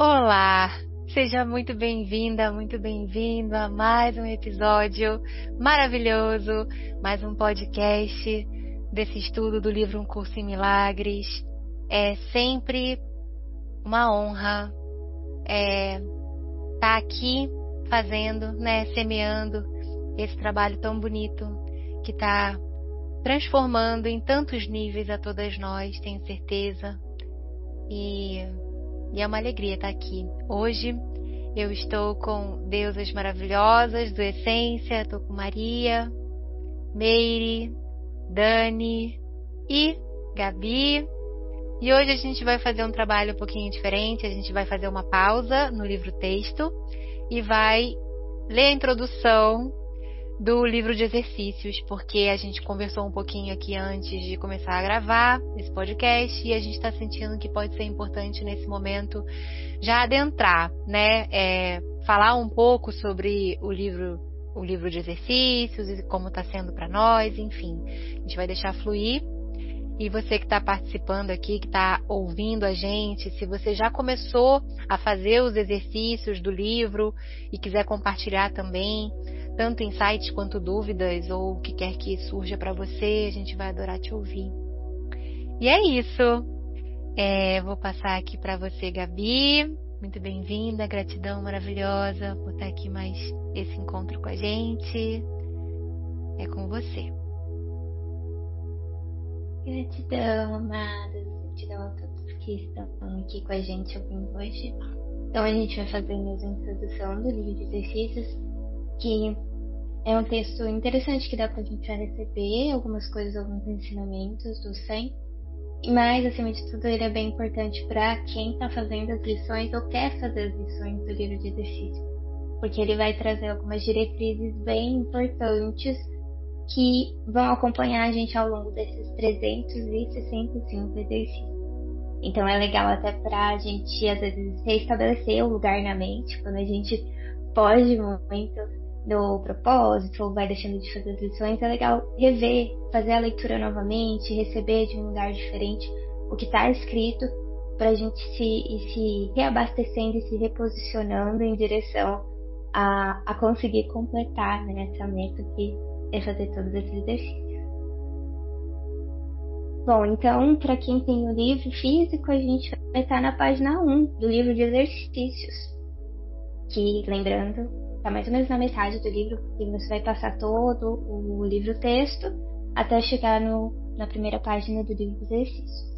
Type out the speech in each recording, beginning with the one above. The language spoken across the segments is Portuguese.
Olá, seja muito bem-vinda, muito bem-vindo a mais um episódio maravilhoso, mais um podcast desse estudo do livro Um Curso em Milagres. É sempre uma honra estar aqui fazendo, semeando esse trabalho tão bonito que está transformando em tantos níveis a todas nós, tenho certeza. E é uma alegria estar aqui. Hoje eu estou com deusas maravilhosas do Essência, estou com Maria, Meire, Dani e Gabi. E hoje a gente vai fazer um trabalho um pouquinho diferente, a gente vai fazer uma pausa no livro texto e vai ler a introdução do livro de exercícios, porque a gente conversou um pouquinho aqui antes de começar a gravar esse podcast e a gente está sentindo que pode ser importante nesse momento já adentrar, falar um pouco sobre o livro de exercícios e como está sendo para nós, enfim, a gente vai deixar fluir. E você que está participando aqui, que está ouvindo a gente, se você já começou a fazer os exercícios do livro e quiser compartilhar também, tanto insights quanto dúvidas ou o que quer que surja para você, a gente vai adorar te ouvir. E é isso. Vou passar aqui para você, Gabi. Muito bem-vinda, gratidão maravilhosa por estar aqui mais esse encontro com a gente. É com você. Gratidão, amadas. Gratidão a todos que estão aqui com a gente ouvindo hoje. Então, a gente vai fazer mesmo a introdução do livro de exercícios, que é um texto interessante que dá pra gente já receber algumas coisas, alguns ensinamentos do Sen. Mas, acima de tudo, ele é bem importante para quem está fazendo as lições ou quer fazer as lições do livro de exercícios, porque ele vai trazer algumas diretrizes bem importantes que vão acompanhar a gente ao longo desses 365 exercícios. Então é legal até pra gente, às vezes, reestabelecer o lugar na mente, quando a gente foge muito do propósito ou vai deixando de fazer as lições, é legal rever, fazer a leitura novamente, receber de um lugar diferente o que está escrito, pra gente se reabastecendo e se reposicionando em direção a conseguir completar, essa meta que é fazer todos esses exercícios. Bom, então, para quem tem o livro físico, a gente vai estar na página 1 do livro de exercícios, que, lembrando, está mais ou menos na metade do livro, porque você vai passar todo o livro texto até chegar na primeira página do livro de exercícios.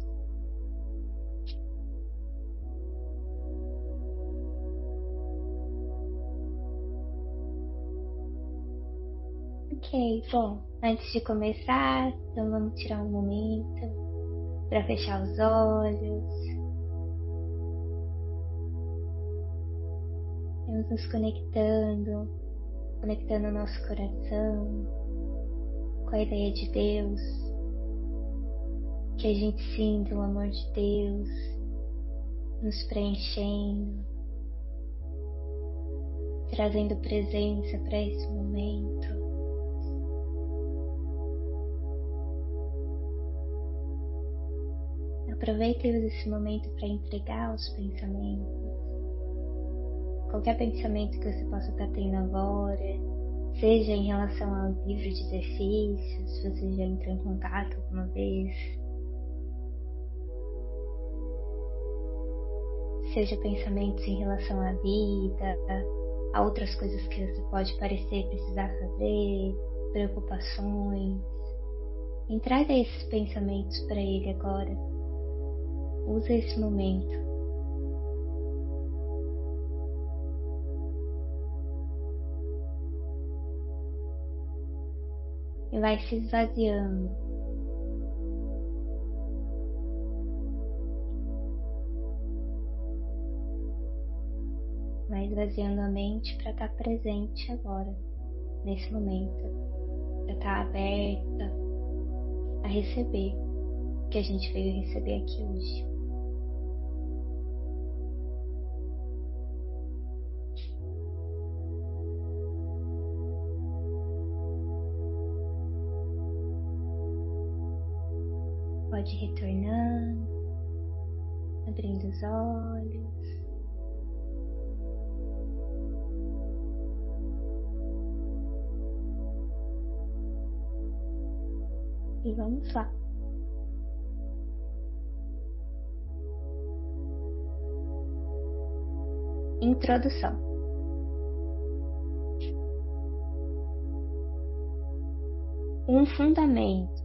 Ok, bom, antes de começar, então vamos tirar um momento para fechar os olhos. Vamos nos conectando o nosso coração com a ideia de Deus, que a gente sinta o amor de Deus nos preenchendo, trazendo presença para esse momento. Aproveita e use esse momento para entregar os pensamentos. Qualquer pensamento que você possa estar tendo agora, seja em relação ao livro de exercícios, se você já entrou em contato alguma vez, seja pensamentos em relação à vida, a outras coisas que você pode parecer precisar fazer, preocupações. Traga esses pensamentos para ele agora. Usa esse momento. E vai se esvaziando. Vai esvaziando a mente para estar presente agora, nesse momento. Para estar aberta a receber o que a gente veio receber aqui hoje. Pode ir retornando, abrindo os olhos, e vamos lá. Introdução. Um fundamento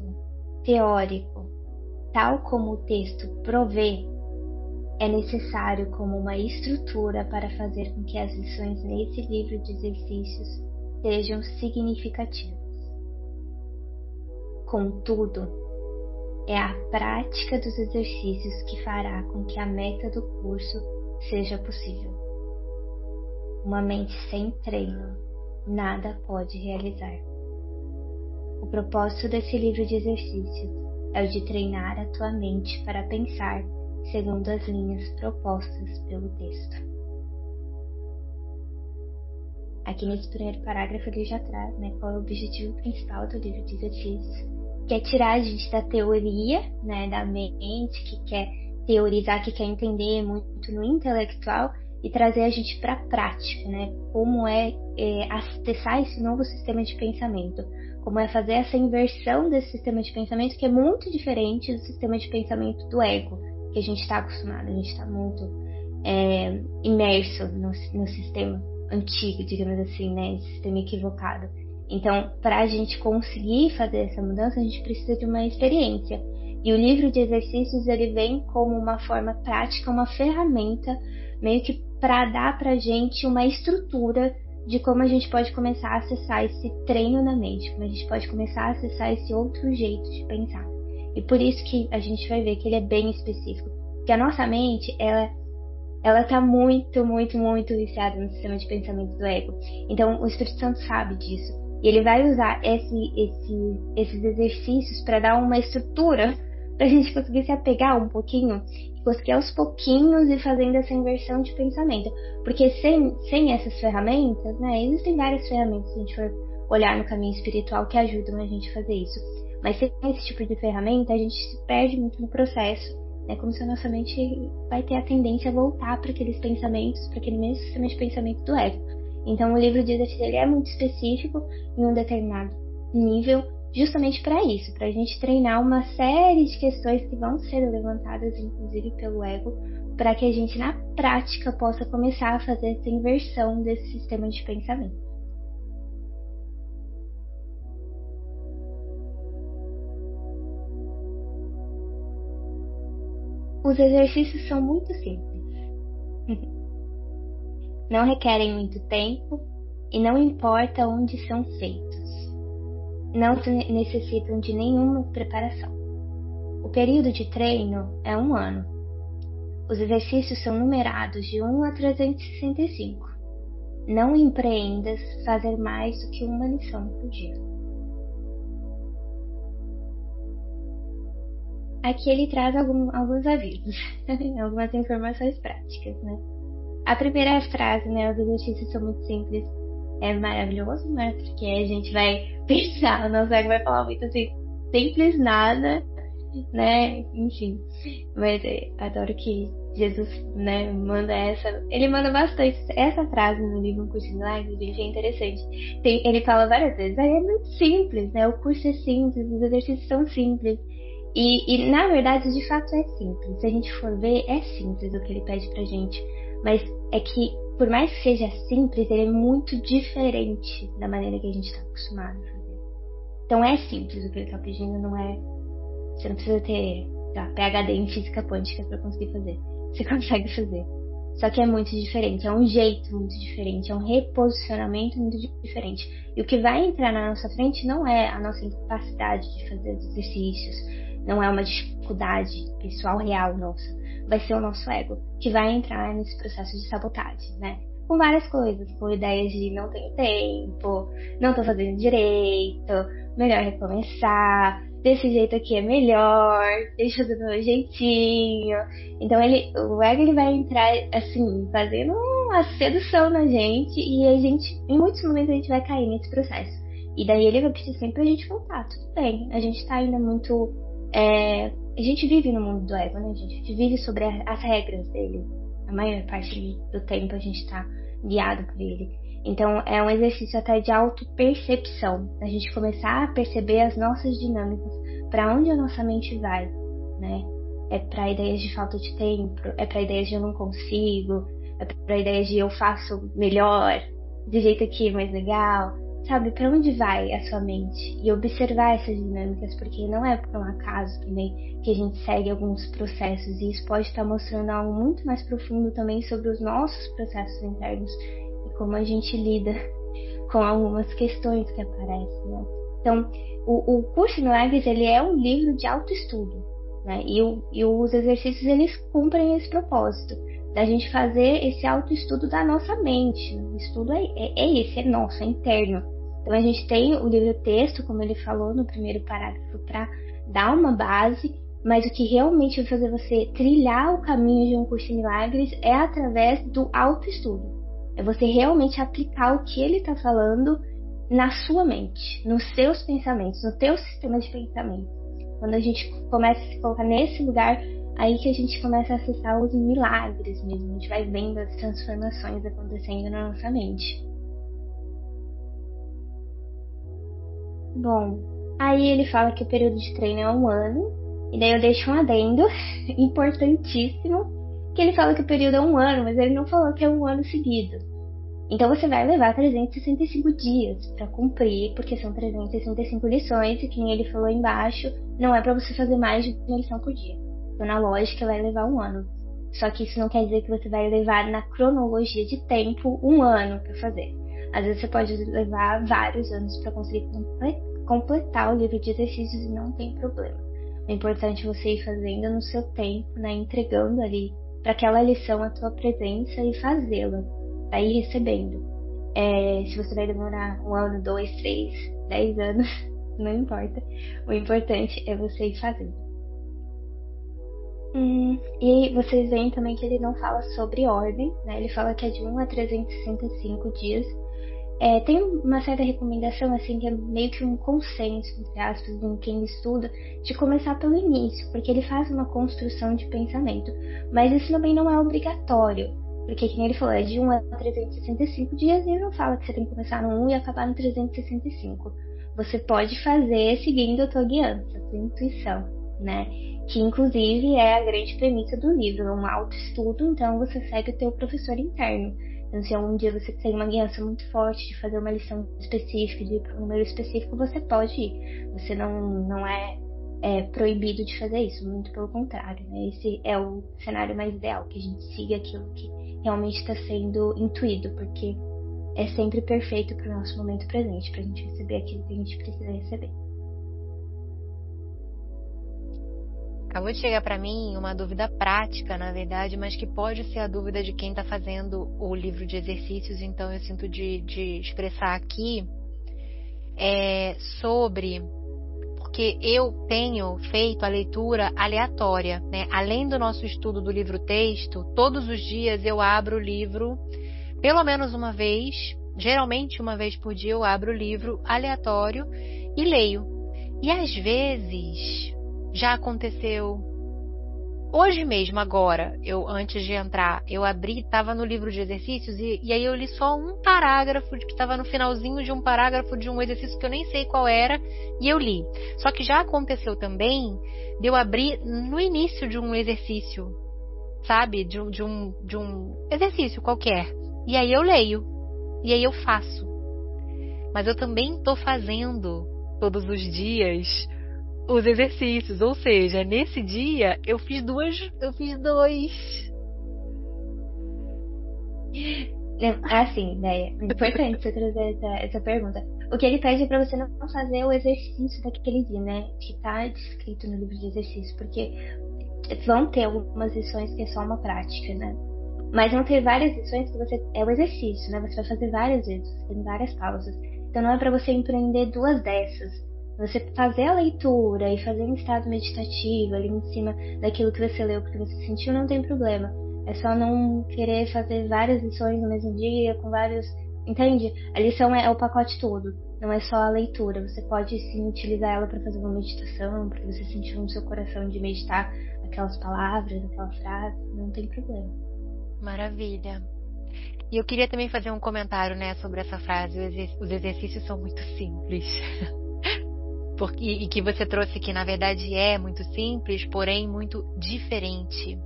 teórico, tal como o texto provê, é necessário como uma estrutura para fazer com que as lições nesse livro de exercícios sejam significativas. Contudo, é a prática dos exercícios que fará com que a meta do curso seja possível. Uma mente sem treino nada pode realizar. O propósito desse livro de exercícios é o de treinar a tua mente para pensar segundo as linhas propostas pelo texto. Aqui nesse primeiro parágrafo ele já traz, qual é o objetivo principal do livro de exercícios, que é tirar a gente da teoria, da mente, que quer teorizar, que quer entender muito no intelectual, e trazer a gente para a prática, como é acessar esse novo sistema de pensamento, como é fazer essa inversão desse sistema de pensamento, que é muito diferente do sistema de pensamento do ego, que a gente está acostumado. A gente está muito imerso no sistema antigo, digamos assim, esse sistema equivocado. Então, para a gente conseguir fazer essa mudança, a gente precisa de uma experiência. E o livro de exercícios, ele vem como uma forma prática, uma ferramenta, meio que para dar para a gente uma estrutura de como a gente pode começar a acessar esse treino na mente, como a gente pode começar a acessar esse outro jeito de pensar. E por isso que a gente vai ver que ele é bem específico. Porque a nossa mente, ela tá muito, muito, muito viciada no sistema de pensamento do ego. Então, o Espírito Santo sabe disso. E ele vai usar esses exercícios para dar uma estrutura para a gente conseguir se apegar um pouquinho, e conseguir aos pouquinhos ir fazendo essa inversão de pensamento. Porque sem essas ferramentas, existem várias ferramentas, se a gente for olhar no caminho espiritual, que ajudam a gente a fazer isso. Mas sem esse tipo de ferramenta, a gente se perde muito no processo. É como se a nossa mente vai ter a tendência a voltar para aqueles pensamentos, para aquele mesmo sistema de pensamento do ego. Então, o livro de exercício ele é muito específico em um determinado nível, justamente para isso, para a gente treinar uma série de questões que vão ser levantadas, inclusive pelo ego, para que a gente, na prática, possa começar a fazer essa inversão desse sistema de pensamento. Os exercícios são muito simples. Não requerem muito tempo e não importa onde são feitos. Não necessitam de nenhuma preparação. O período de treino é 1 ano. Os exercícios são numerados de 1 a 365. Não empreendas fazer mais do que uma lição por dia. Aqui ele traz alguns avisos, algumas informações práticas, A primeira frase, os exercícios são muito simples, é maravilhoso, porque a gente vai pensar, o nosso ego vai falar muito assim, simples nada, enfim, mas adoro que Jesus, manda ele manda bastante essa frase no livro Um Curso de Milagres, gente, é interessante, ele fala várias vezes, é muito simples, o curso é simples, os exercícios são simples, e na verdade, de fato é simples, se a gente for ver, é simples o que ele pede pra gente, mas é que, por mais que seja simples, ele é muito diferente da maneira que a gente está acostumado a fazer. Então é simples o que ele está pedindo, não é... Você não precisa ter PhD em física quântica para conseguir fazer. Você consegue fazer. Só que é muito diferente, é um jeito muito diferente, é um reposicionamento muito diferente. E o que vai entrar na nossa frente não é a nossa incapacidade de fazer os exercícios, não é uma dificuldade pessoal real nossa. Vai ser o nosso ego que vai entrar nesse processo de sabotagem, Com várias coisas, com ideias de não tenho tempo, não tô fazendo direito, melhor recomeçar, desse jeito aqui é melhor, deixa do meu jeitinho. Então o ego ele vai entrar assim, fazendo uma sedução na gente e a gente, em muitos momentos a gente vai cair nesse processo. E daí ele vai pedir sempre pra gente voltar, tudo bem, a gente tá ainda muito... a gente vive no mundo do ego, gente? A gente vive sobre as regras dele. A maior parte do tempo a gente tá guiado por ele. Então é um exercício até de autopercepção. A gente começar a perceber as nossas dinâmicas, para onde a nossa mente vai, né? É para ideias de falta de tempo, é para ideias de eu não consigo, é para ideias de eu faço melhor, de jeito aqui mais legal, sabe? Para onde vai a sua mente? E observar essas dinâmicas, porque não é por um acaso também que a gente segue alguns processos, e isso pode estar mostrando algo muito mais profundo também sobre os nossos processos internos e como a gente lida com algumas questões que aparecem, né? Então, o Curso em Milagres, ele é um livro de autoestudo, né? E os exercícios, eles cumprem esse propósito, da gente fazer esse autoestudo da nossa mente. O estudo é esse, é nosso, é interno. Então, a gente tem o livro-texto, como ele falou no primeiro parágrafo, para dar uma base, mas o que realmente vai fazer você trilhar o caminho de um Curso em Milagres é através do autoestudo. É você realmente aplicar o que ele está falando na sua mente, nos seus pensamentos, no teu sistema de pensamento. Quando a gente começa a se colocar nesse lugar, aí que a gente começa a acessar os milagres mesmo. A gente vai vendo as transformações acontecendo na nossa mente. Bom, aí ele fala que o período de treino é 1 ano, e daí eu deixo um adendo importantíssimo, que ele fala que o período é 1 ano, mas ele não falou que é 1 ano seguido. Então você vai levar 365 dias para cumprir, porque são 365 lições, e que nem ele falou embaixo, não é para você fazer mais de uma lição por dia. Então na lógica vai levar 1 ano. Só que isso não quer dizer que você vai levar na cronologia de tempo 1 ano para fazer. Às vezes você pode levar vários anos para conseguir completar o livro de exercícios e não tem problema. É importante você ir fazendo no seu tempo, né, entregando ali para aquela lição a tua presença e fazê-la. Tá ir recebendo. Se você vai demorar 1 ano, 2, 3, 10 anos, não importa. O importante é você ir fazendo. E vocês veem também que ele não fala sobre ordem, né? Ele fala que é de 1 a 365 dias. Tem uma certa recomendação, assim, que é meio que um consenso, entre aspas, em quem estuda, de começar pelo início, porque ele faz uma construção de pensamento. Mas isso também não é obrigatório. Porque, como ele falou, é de 1 a 365 dias, e ele não fala que você tem que começar no 1 e acabar no 365. Você pode fazer seguindo a tua guiança, a tua intuição, né? Que, inclusive, é a grande premissa do livro, é um autoestudo, então você segue o teu professor interno. Então, se algum dia você tem uma guiança muito forte de fazer uma lição específica, de ir para um número específico, você pode ir. Você não é proibido de fazer isso, muito pelo contrário, né? Esse é o cenário mais ideal, que a gente siga aquilo que realmente está sendo intuído, porque é sempre perfeito para o nosso momento presente, para a gente receber aquilo que a gente precisa receber. Acabou de chegar para mim uma dúvida prática, na verdade, mas que pode ser a dúvida de quem está fazendo o livro de exercícios, então eu sinto de expressar aqui sobre... Porque eu tenho feito a leitura aleatória, né? Além do nosso estudo do livro-texto, todos os dias eu abro o livro, pelo menos uma vez, geralmente uma vez por dia eu abro o livro aleatório e leio. E às vezes, já aconteceu, hoje mesmo agora, antes de entrar, eu abri, estava no livro de exercícios e aí eu li só um parágrafo, que estava no finalzinho de um parágrafo de um exercício que eu nem sei qual era, e eu li. Só que já aconteceu também de eu abrir no início de um exercício, sabe? De um exercício qualquer. E aí eu leio. E aí eu faço. Mas eu também estou fazendo todos os dias os exercícios, ou seja, nesse dia eu fiz dois. Assim, né? É importante você trazer essa pergunta. O que ele pede é pra você não fazer o exercício daquele dia, né? Que tá descrito no livro de exercício, porque vão ter algumas lições que é só uma prática, né? Mas vão ter várias lições que é o exercício, né? Você vai fazer várias vezes, tem várias pausas. Então não é pra você empreender 2 dessas. Você fazer a leitura e fazer um estado meditativo ali em cima daquilo que você leu, porque você sentiu, não tem problema. É só não querer fazer várias lições no mesmo dia, com vários... Entende? A lição é o pacote todo, não é só a leitura. Você pode sim utilizar ela para fazer uma meditação, porque você sentiu no seu coração de meditar aquelas palavras, aquela frase, não tem problema. Maravilha. E eu queria também fazer um comentário, né, sobre essa frase. Os exercícios são muito simples. e que você trouxe que na verdade é muito simples, porém muito diferente.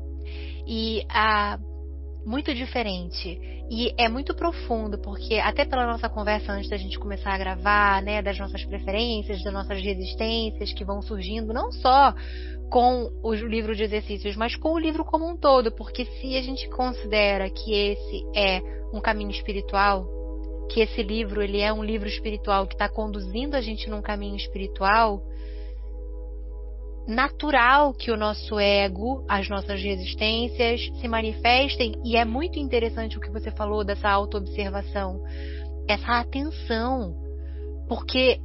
Muito diferente. E é muito profundo, porque até pela nossa conversa antes da gente começar a gravar, né, das nossas preferências, das nossas resistências que vão surgindo, não só com o livro de exercícios, mas com o livro como um todo, porque se a gente considera que esse é um caminho espiritual, que esse livro ele é um livro espiritual que está conduzindo a gente num caminho espiritual, natural que o nosso ego, as nossas resistências se manifestem, e é muito interessante o que você falou dessa autoobservação, essa atenção, porque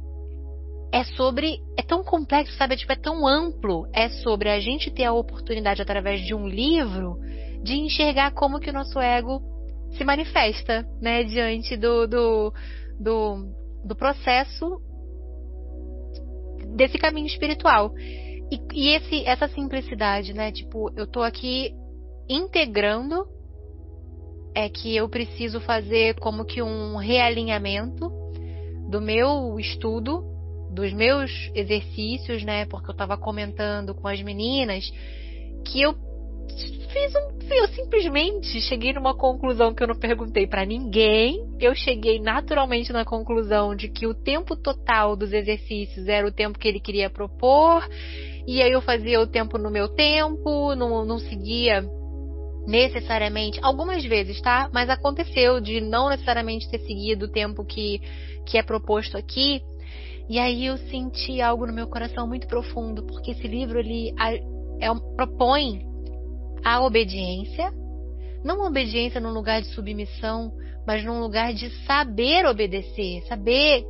é tão complexo, sabe? É tão amplo, é sobre a gente ter a oportunidade através de um livro de enxergar como que o nosso ego se manifesta, né? Diante do processo desse caminho espiritual. E essa simplicidade, né? Tipo, eu tô aqui integrando, que eu preciso fazer como que um realinhamento do meu estudo, dos meus exercícios, né? Porque eu tava comentando com as meninas que eu simplesmente cheguei numa conclusão que eu não perguntei pra ninguém. Eu cheguei naturalmente na conclusão de que o tempo total dos exercícios era o tempo que ele queria propor. E aí eu fazia o tempo no meu tempo, não seguia necessariamente, algumas vezes, tá? Mas aconteceu de não necessariamente ter seguido o tempo que é proposto aqui. E aí eu senti algo no meu coração muito profundo, porque esse livro ele propõe a obediência, não obediência num lugar de submissão, mas num lugar de saber obedecer, saber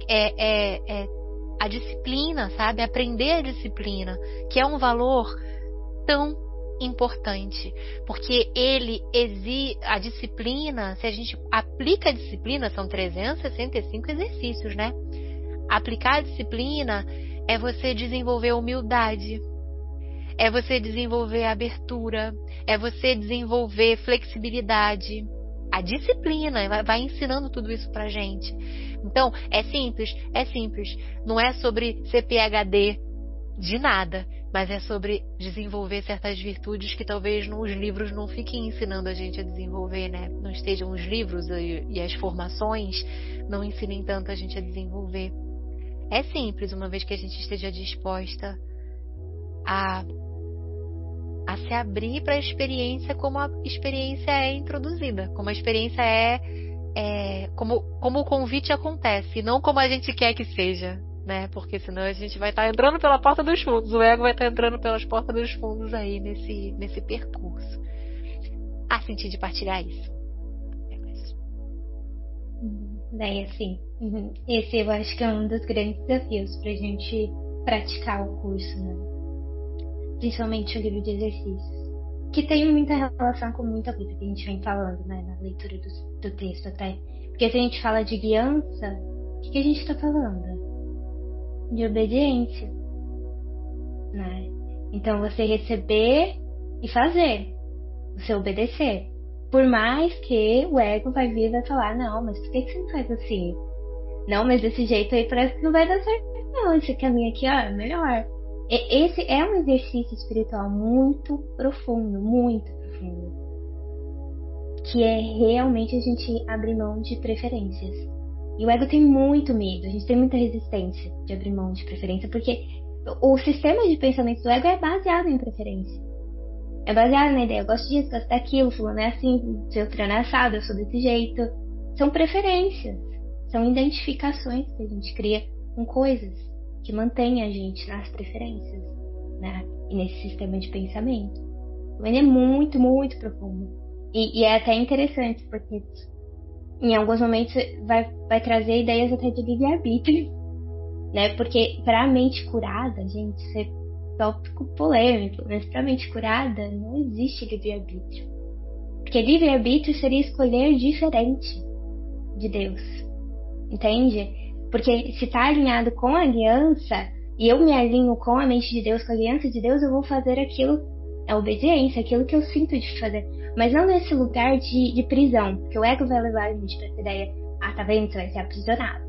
a disciplina, sabe? Aprender a disciplina, que é um valor tão importante, porque ele exige a disciplina. Se a gente aplica a disciplina, são 365 exercícios, né? Aplicar a disciplina é você desenvolver humildade, é você desenvolver abertura, é você desenvolver flexibilidade. A disciplina vai ensinando tudo isso pra gente. Então, é simples. Não é sobre ser PhD de nada, mas é sobre desenvolver certas virtudes que talvez os livros não fiquem ensinando a gente a desenvolver, né? Não estejam os livros e as formações não ensinem tanto a gente a desenvolver. É simples, uma vez que a gente esteja disposta a se abrir para a experiência como a experiência é introduzida, como a experiência como o convite acontece, não como a gente quer que seja, né? Porque senão a gente vai estar entrando pela porta dos fundos, o ego vai estar entrando pelas portas dos fundos aí nesse percurso. Senti de partilhar isso. Bem, assim, esse eu acho que é um dos grandes desafios pra gente praticar o curso, né? Principalmente o livro de exercícios, que tem muita relação com muita coisa que a gente vem falando, né, na leitura do texto até. Porque se a gente fala de guiança, o que a gente está falando? De obediência, né? Então você receber e fazer, você obedecer. Por mais que o ego vai vir e vai falar, não, mas por que você não faz assim? Não, mas desse jeito aí parece que não vai dar certo. Não, esse caminho aqui, ó, é melhor. Esse é um exercício espiritual muito profundo, que é realmente a gente abrir mão de preferências. E o ego tem muito medo, a gente tem muita resistência de abrir mão de preferência, porque o sistema de pensamento do ego é baseado em preferência. É baseado na ideia, eu gosto disso, gosto daquilo, fulano é assim, seu treino é assado, eu sou desse jeito. São preferências, são identificações que a gente cria com coisas que mantém a gente nas preferências, né? E nesse sistema de pensamento. Ele é muito, muito profundo. E é até interessante, porque em alguns momentos vai trazer ideias até de livre-arbítrio, né? Porque para a mente curada, gente, isso é tópico polêmico, mas para a mente curada não existe livre-arbítrio. Porque livre-arbítrio seria escolher diferente de Deus, entende? Porque se está alinhado com a aliança, e eu me alinho com a mente de Deus, com a aliança de Deus, eu vou fazer aquilo, a obediência, aquilo que eu sinto de fazer. Mas não nesse lugar de prisão, porque o ego vai levar a gente para essa ideia, tá vendo, você vai ser aprisionado.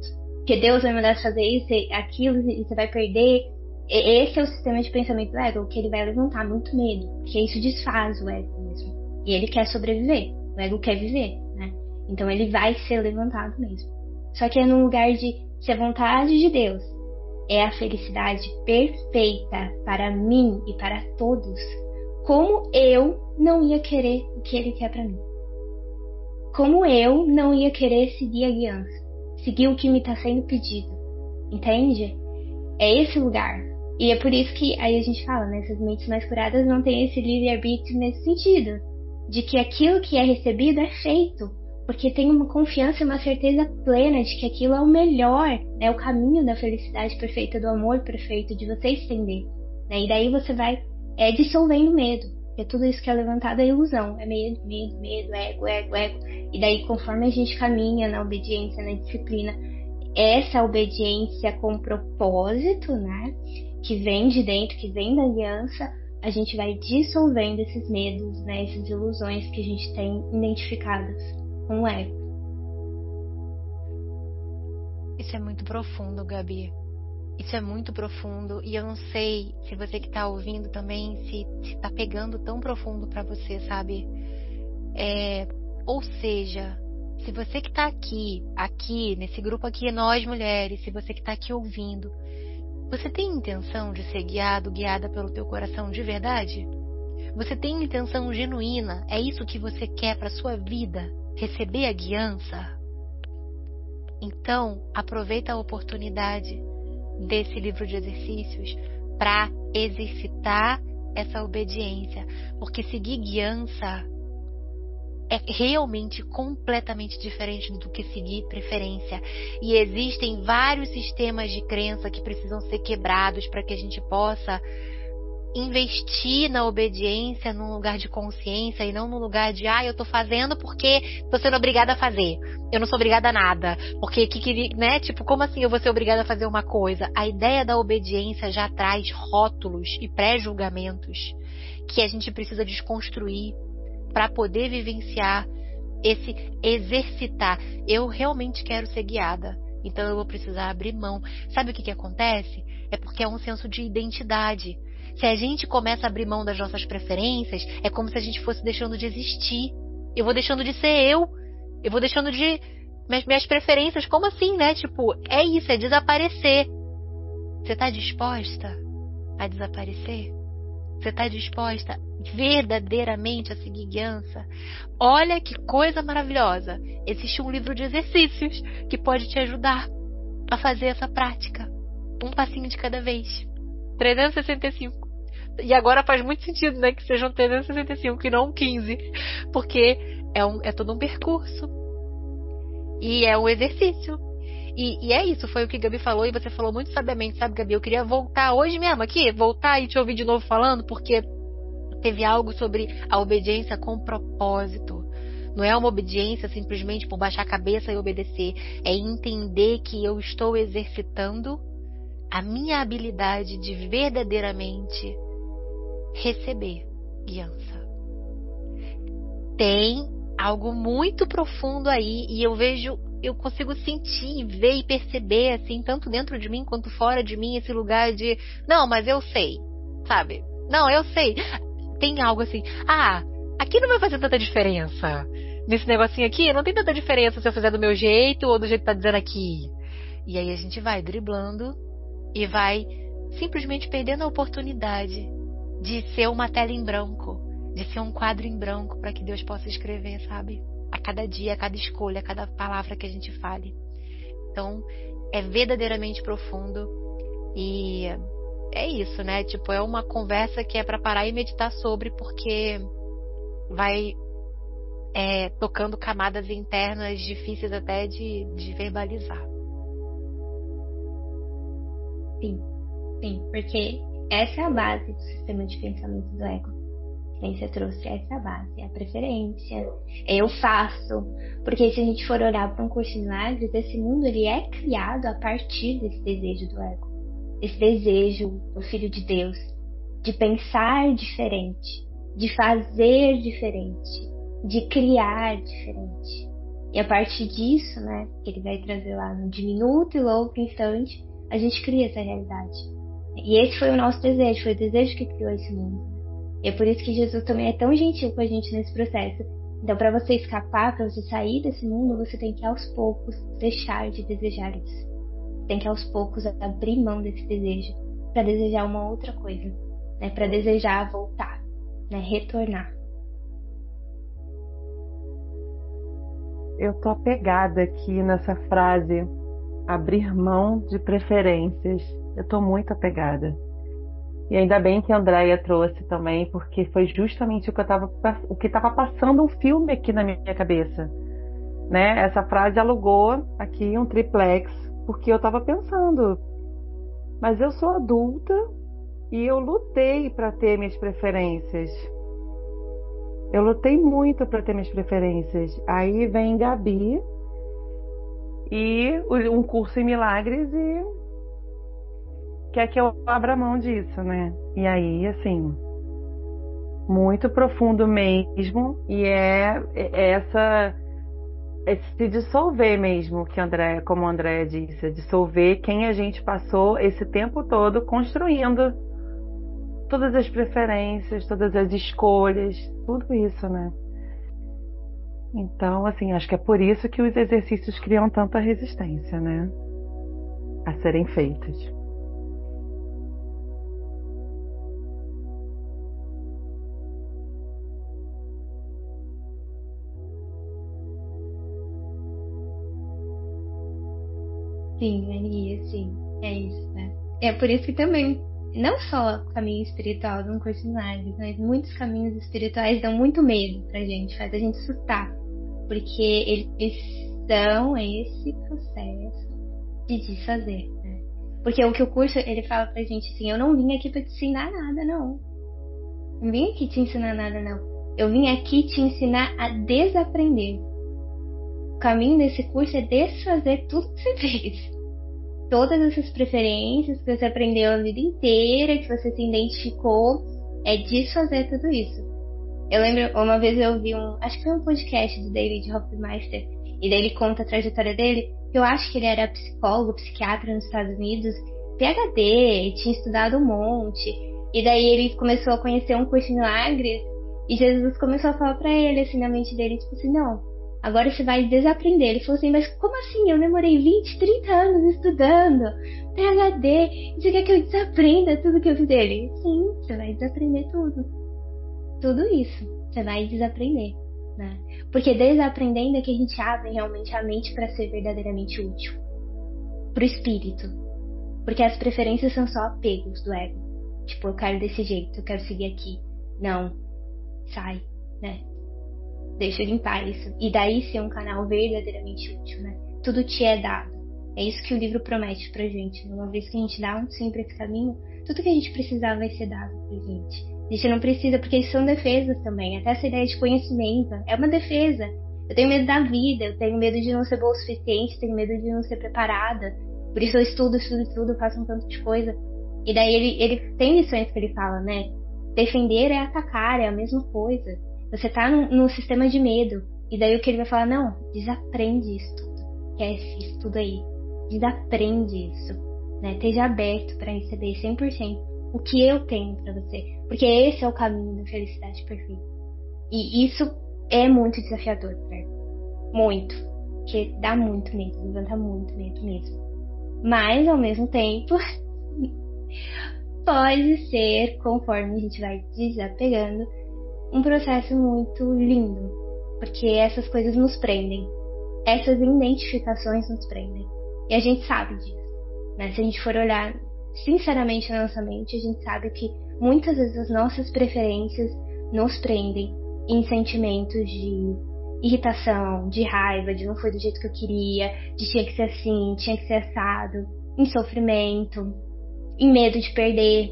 porque Deus vai mandar você fazer isso e aquilo e você vai perder. Esse é o sistema de pensamento do ego, que ele vai levantar muito medo, porque isso desfaz o ego mesmo. E ele quer sobreviver, o ego quer viver, né? Então ele vai ser levantado mesmo. Só que é num lugar de se a vontade de Deus é a felicidade perfeita para mim e para todos, como eu não ia querer o que ele quer para mim? Como eu não ia querer seguir a guiança, seguir o que me está sendo pedido? Entende? É esse lugar. E é por isso que aí a gente fala, né? Essas mentes mais curadas não têm esse livre-arbítrio nesse sentido, de que aquilo que é recebido é feito, porque tem uma confiança e uma certeza plena de que aquilo é o melhor, né? O caminho da felicidade perfeita, do amor perfeito, de você estender, né? E daí você vai dissolvendo medo, porque tudo isso que é levantado é ilusão, é medo, ego. E daí conforme a gente caminha na obediência, na disciplina, essa obediência com propósito, né? Que vem de dentro, que vem da aliança, a gente vai dissolvendo esses medos, né? Essas ilusões que a gente tem identificadas com o ego. Isso é muito profundo, Gabi. Isso é muito profundo. E eu não sei se você que está ouvindo também, se tá pegando tão profundo para você, sabe? Ou seja, se você que está aqui, nesse grupo aqui, nós mulheres, se você que está aqui ouvindo, você tem intenção de ser guiada pelo teu coração de verdade? Você tem intenção genuína? É isso que você quer para sua vida? Receber a guiança? Então, aproveita a oportunidade desse livro de exercícios para exercitar essa obediência, porque seguir guiança é realmente completamente diferente do que seguir preferência. E existem vários sistemas de crença que precisam ser quebrados para que a gente possa investir na obediência num lugar de consciência e não num lugar de eu tô fazendo porque tô sendo obrigada a fazer. Eu não sou obrigada a nada. Porque, né? Tipo, como assim eu vou ser obrigada a fazer uma coisa? A ideia da obediência já traz rótulos e pré-julgamentos que a gente precisa desconstruir para poder vivenciar esse exercitar. Eu realmente quero ser guiada, então eu vou precisar abrir mão. Sabe o que acontece? É porque é um senso de identidade. Se a gente começa a abrir mão das nossas preferências, é como se a gente fosse deixando de existir. Eu vou deixando de ser eu vou deixando de... Minhas preferências, como assim, né? Tipo, é isso, é desaparecer. Você está disposta a desaparecer? Você está disposta verdadeiramente a seguir guiança? Olha que coisa maravilhosa! Existe um livro de exercícios que pode te ajudar a fazer essa prática. Um passinho de cada vez. 365. E agora faz muito sentido, né? Que sejam 365 e não 15. Porque é todo um percurso. E é um exercício. E é isso, foi o que a Gabi falou, e você falou muito sabiamente, sabe, Gabi? Eu queria voltar hoje mesmo aqui, voltar e te ouvir de novo falando, porque teve algo sobre a obediência com propósito. Não é uma obediência simplesmente por baixar a cabeça e obedecer. É entender que eu estou exercitando a minha habilidade de verdadeiramente receber guiança. Tem algo muito profundo aí, e eu consigo sentir, ver e perceber, assim, tanto dentro de mim quanto fora de mim, esse lugar de, não, mas eu sei, sabe? Não, eu sei. Tem algo assim, aqui não vai fazer tanta diferença. Nesse negocinho aqui, não tem tanta diferença se eu fizer do meu jeito ou do jeito que tá dizendo aqui. E aí a gente vai driblando e vai simplesmente perdendo a oportunidade de ser uma tela em branco, de ser um quadro em branco para que Deus possa escrever, sabe? A cada dia, a cada escolha, a cada palavra que a gente fale. Então, é verdadeiramente profundo e é isso, né? Tipo, é uma conversa que é para parar e meditar sobre, porque vai tocando camadas internas difíceis até de verbalizar. Sim, porque essa é a base do sistema de pensamento do ego. Quem você trouxe essa base, a preferência, eu faço, porque se a gente for olhar para um curso de milagres, esse mundo ele é criado a partir desse desejo do ego, esse desejo do Filho de Deus, de pensar diferente, de fazer diferente, de criar diferente. E a partir disso, né, que ele vai trazer lá no diminuto e louco instante, a gente cria essa realidade. E esse foi o nosso desejo, foi o desejo que criou esse mundo. E é por isso que Jesus também é tão gentil com a gente nesse processo. Então, para você escapar, para você sair desse mundo, você tem que aos poucos deixar de desejar isso. Tem que aos poucos abrir mão desse desejo para desejar uma outra coisa, né? Para desejar voltar, né? Retornar. Eu tô apegada aqui nessa frase, abrir mão de preferências. Eu tô muito apegada. E ainda bem que a Andréia trouxe também, porque foi justamente o que estava passando um filme aqui na minha cabeça, né? Essa frase alugou aqui um triplex, porque eu estava pensando, mas eu sou adulta e eu lutei para ter minhas preferências. Eu lutei muito para ter minhas preferências. Aí vem Gabi e um curso em milagres e quer que eu abra mão disso, né? E aí, assim, muito profundo mesmo, e se dissolver mesmo, como a Andréia disse, é dissolver quem a gente passou esse tempo todo construindo todas as preferências, todas as escolhas, tudo isso, né? Então, assim, acho que é por isso que os exercícios criam tanta resistência, né? A serem feitos. Sim, Maria, sim. É isso, né? É por isso que também, não só o caminho espiritual de um curso de milagres, mas muitos caminhos espirituais dão muito medo pra gente, faz a gente assustar. Porque eles são esse processo de desfazer, né? Porque o que o curso, ele fala pra gente assim, eu não vim aqui pra te ensinar nada, não. Não vim aqui te ensinar nada, não. Eu vim aqui te ensinar a desaprender. O caminho desse curso é desfazer tudo que você fez. Todas essas preferências que você aprendeu a vida inteira, que você se identificou, é desfazer tudo isso. Eu lembro, uma vez eu ouvi acho que foi um podcast do David Hoffmeister, e daí ele conta a trajetória dele, que eu acho que ele era psicólogo, psiquiatra nos Estados Unidos, PhD, tinha estudado um monte, e daí ele começou a conhecer um curso de milagres, e Jesus começou a falar pra ele, assim, na mente dele, tipo assim, não, agora você vai desaprender. Ele falou assim, mas como assim? Eu demorei 20, 30 anos estudando PhD, você quer que eu desaprenda tudo que eu fiz dele? Sim, você vai desaprender tudo. Tudo isso, você vai desaprender, né? Porque desaprendendo é que a gente abre realmente a mente para ser verdadeiramente útil pro espírito. Porque as preferências são só apegos do ego. Tipo, eu quero desse jeito, eu quero seguir aqui. Não, sai, né? Deixa eu limpar isso. E daí ser um canal verdadeiramente útil, né? Tudo te é dado. É isso que o livro promete pra gente. Uma vez que a gente dá um sim pra esse caminho, tudo que a gente precisar vai ser dado pra gente. A gente não precisa, porque isso são defesas também. Até essa ideia de conhecimento é uma defesa. Eu tenho medo da vida, eu tenho medo de não ser boa o suficiente, tenho medo de não ser preparada. Por isso eu estudo, faço um tanto de coisa. E daí ele tem lições que ele fala, né? Defender é atacar, é a mesma coisa. Você tá num sistema de medo. E daí o que ele vai falar? Não, desaprende isso tudo. Esquece isso tudo aí. Desaprende isso. Né? Esteja aberto para receber 100% o que eu tenho para você. Porque esse é o caminho da felicidade perfeita. E isso é muito desafiador, certo? Muito. Porque dá muito medo, levanta muito medo mesmo. Mas, ao mesmo tempo, pode ser, conforme a gente vai desapegando, um processo muito lindo, porque essas coisas nos prendem, essas identificações nos prendem, e a gente sabe disso, né? Se a gente for olhar sinceramente na nossa mente, a gente sabe que muitas vezes as nossas preferências nos prendem em sentimentos de irritação, de raiva, de não foi do jeito que eu queria, de tinha que ser assim, tinha que ser assado, em sofrimento, em medo de perder.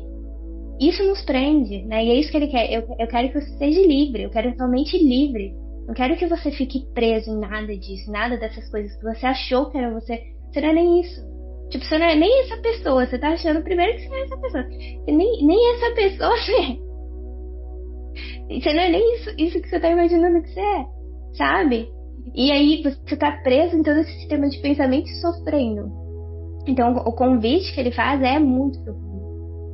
Isso nos prende, né? E é isso que ele quer. Eu quero que você seja livre, eu quero realmente livre. Não quero que você fique preso em nada disso, nada dessas coisas que você achou que era você. Você não é nem isso. Tipo, você não é nem essa pessoa. Você tá achando primeiro que você não é essa pessoa. Nem essa pessoa você é. Você não é nem isso que você tá imaginando que você é, sabe? E aí você tá preso em todo esse sistema de pensamento e sofrendo. Então o convite que ele faz é muito profundo.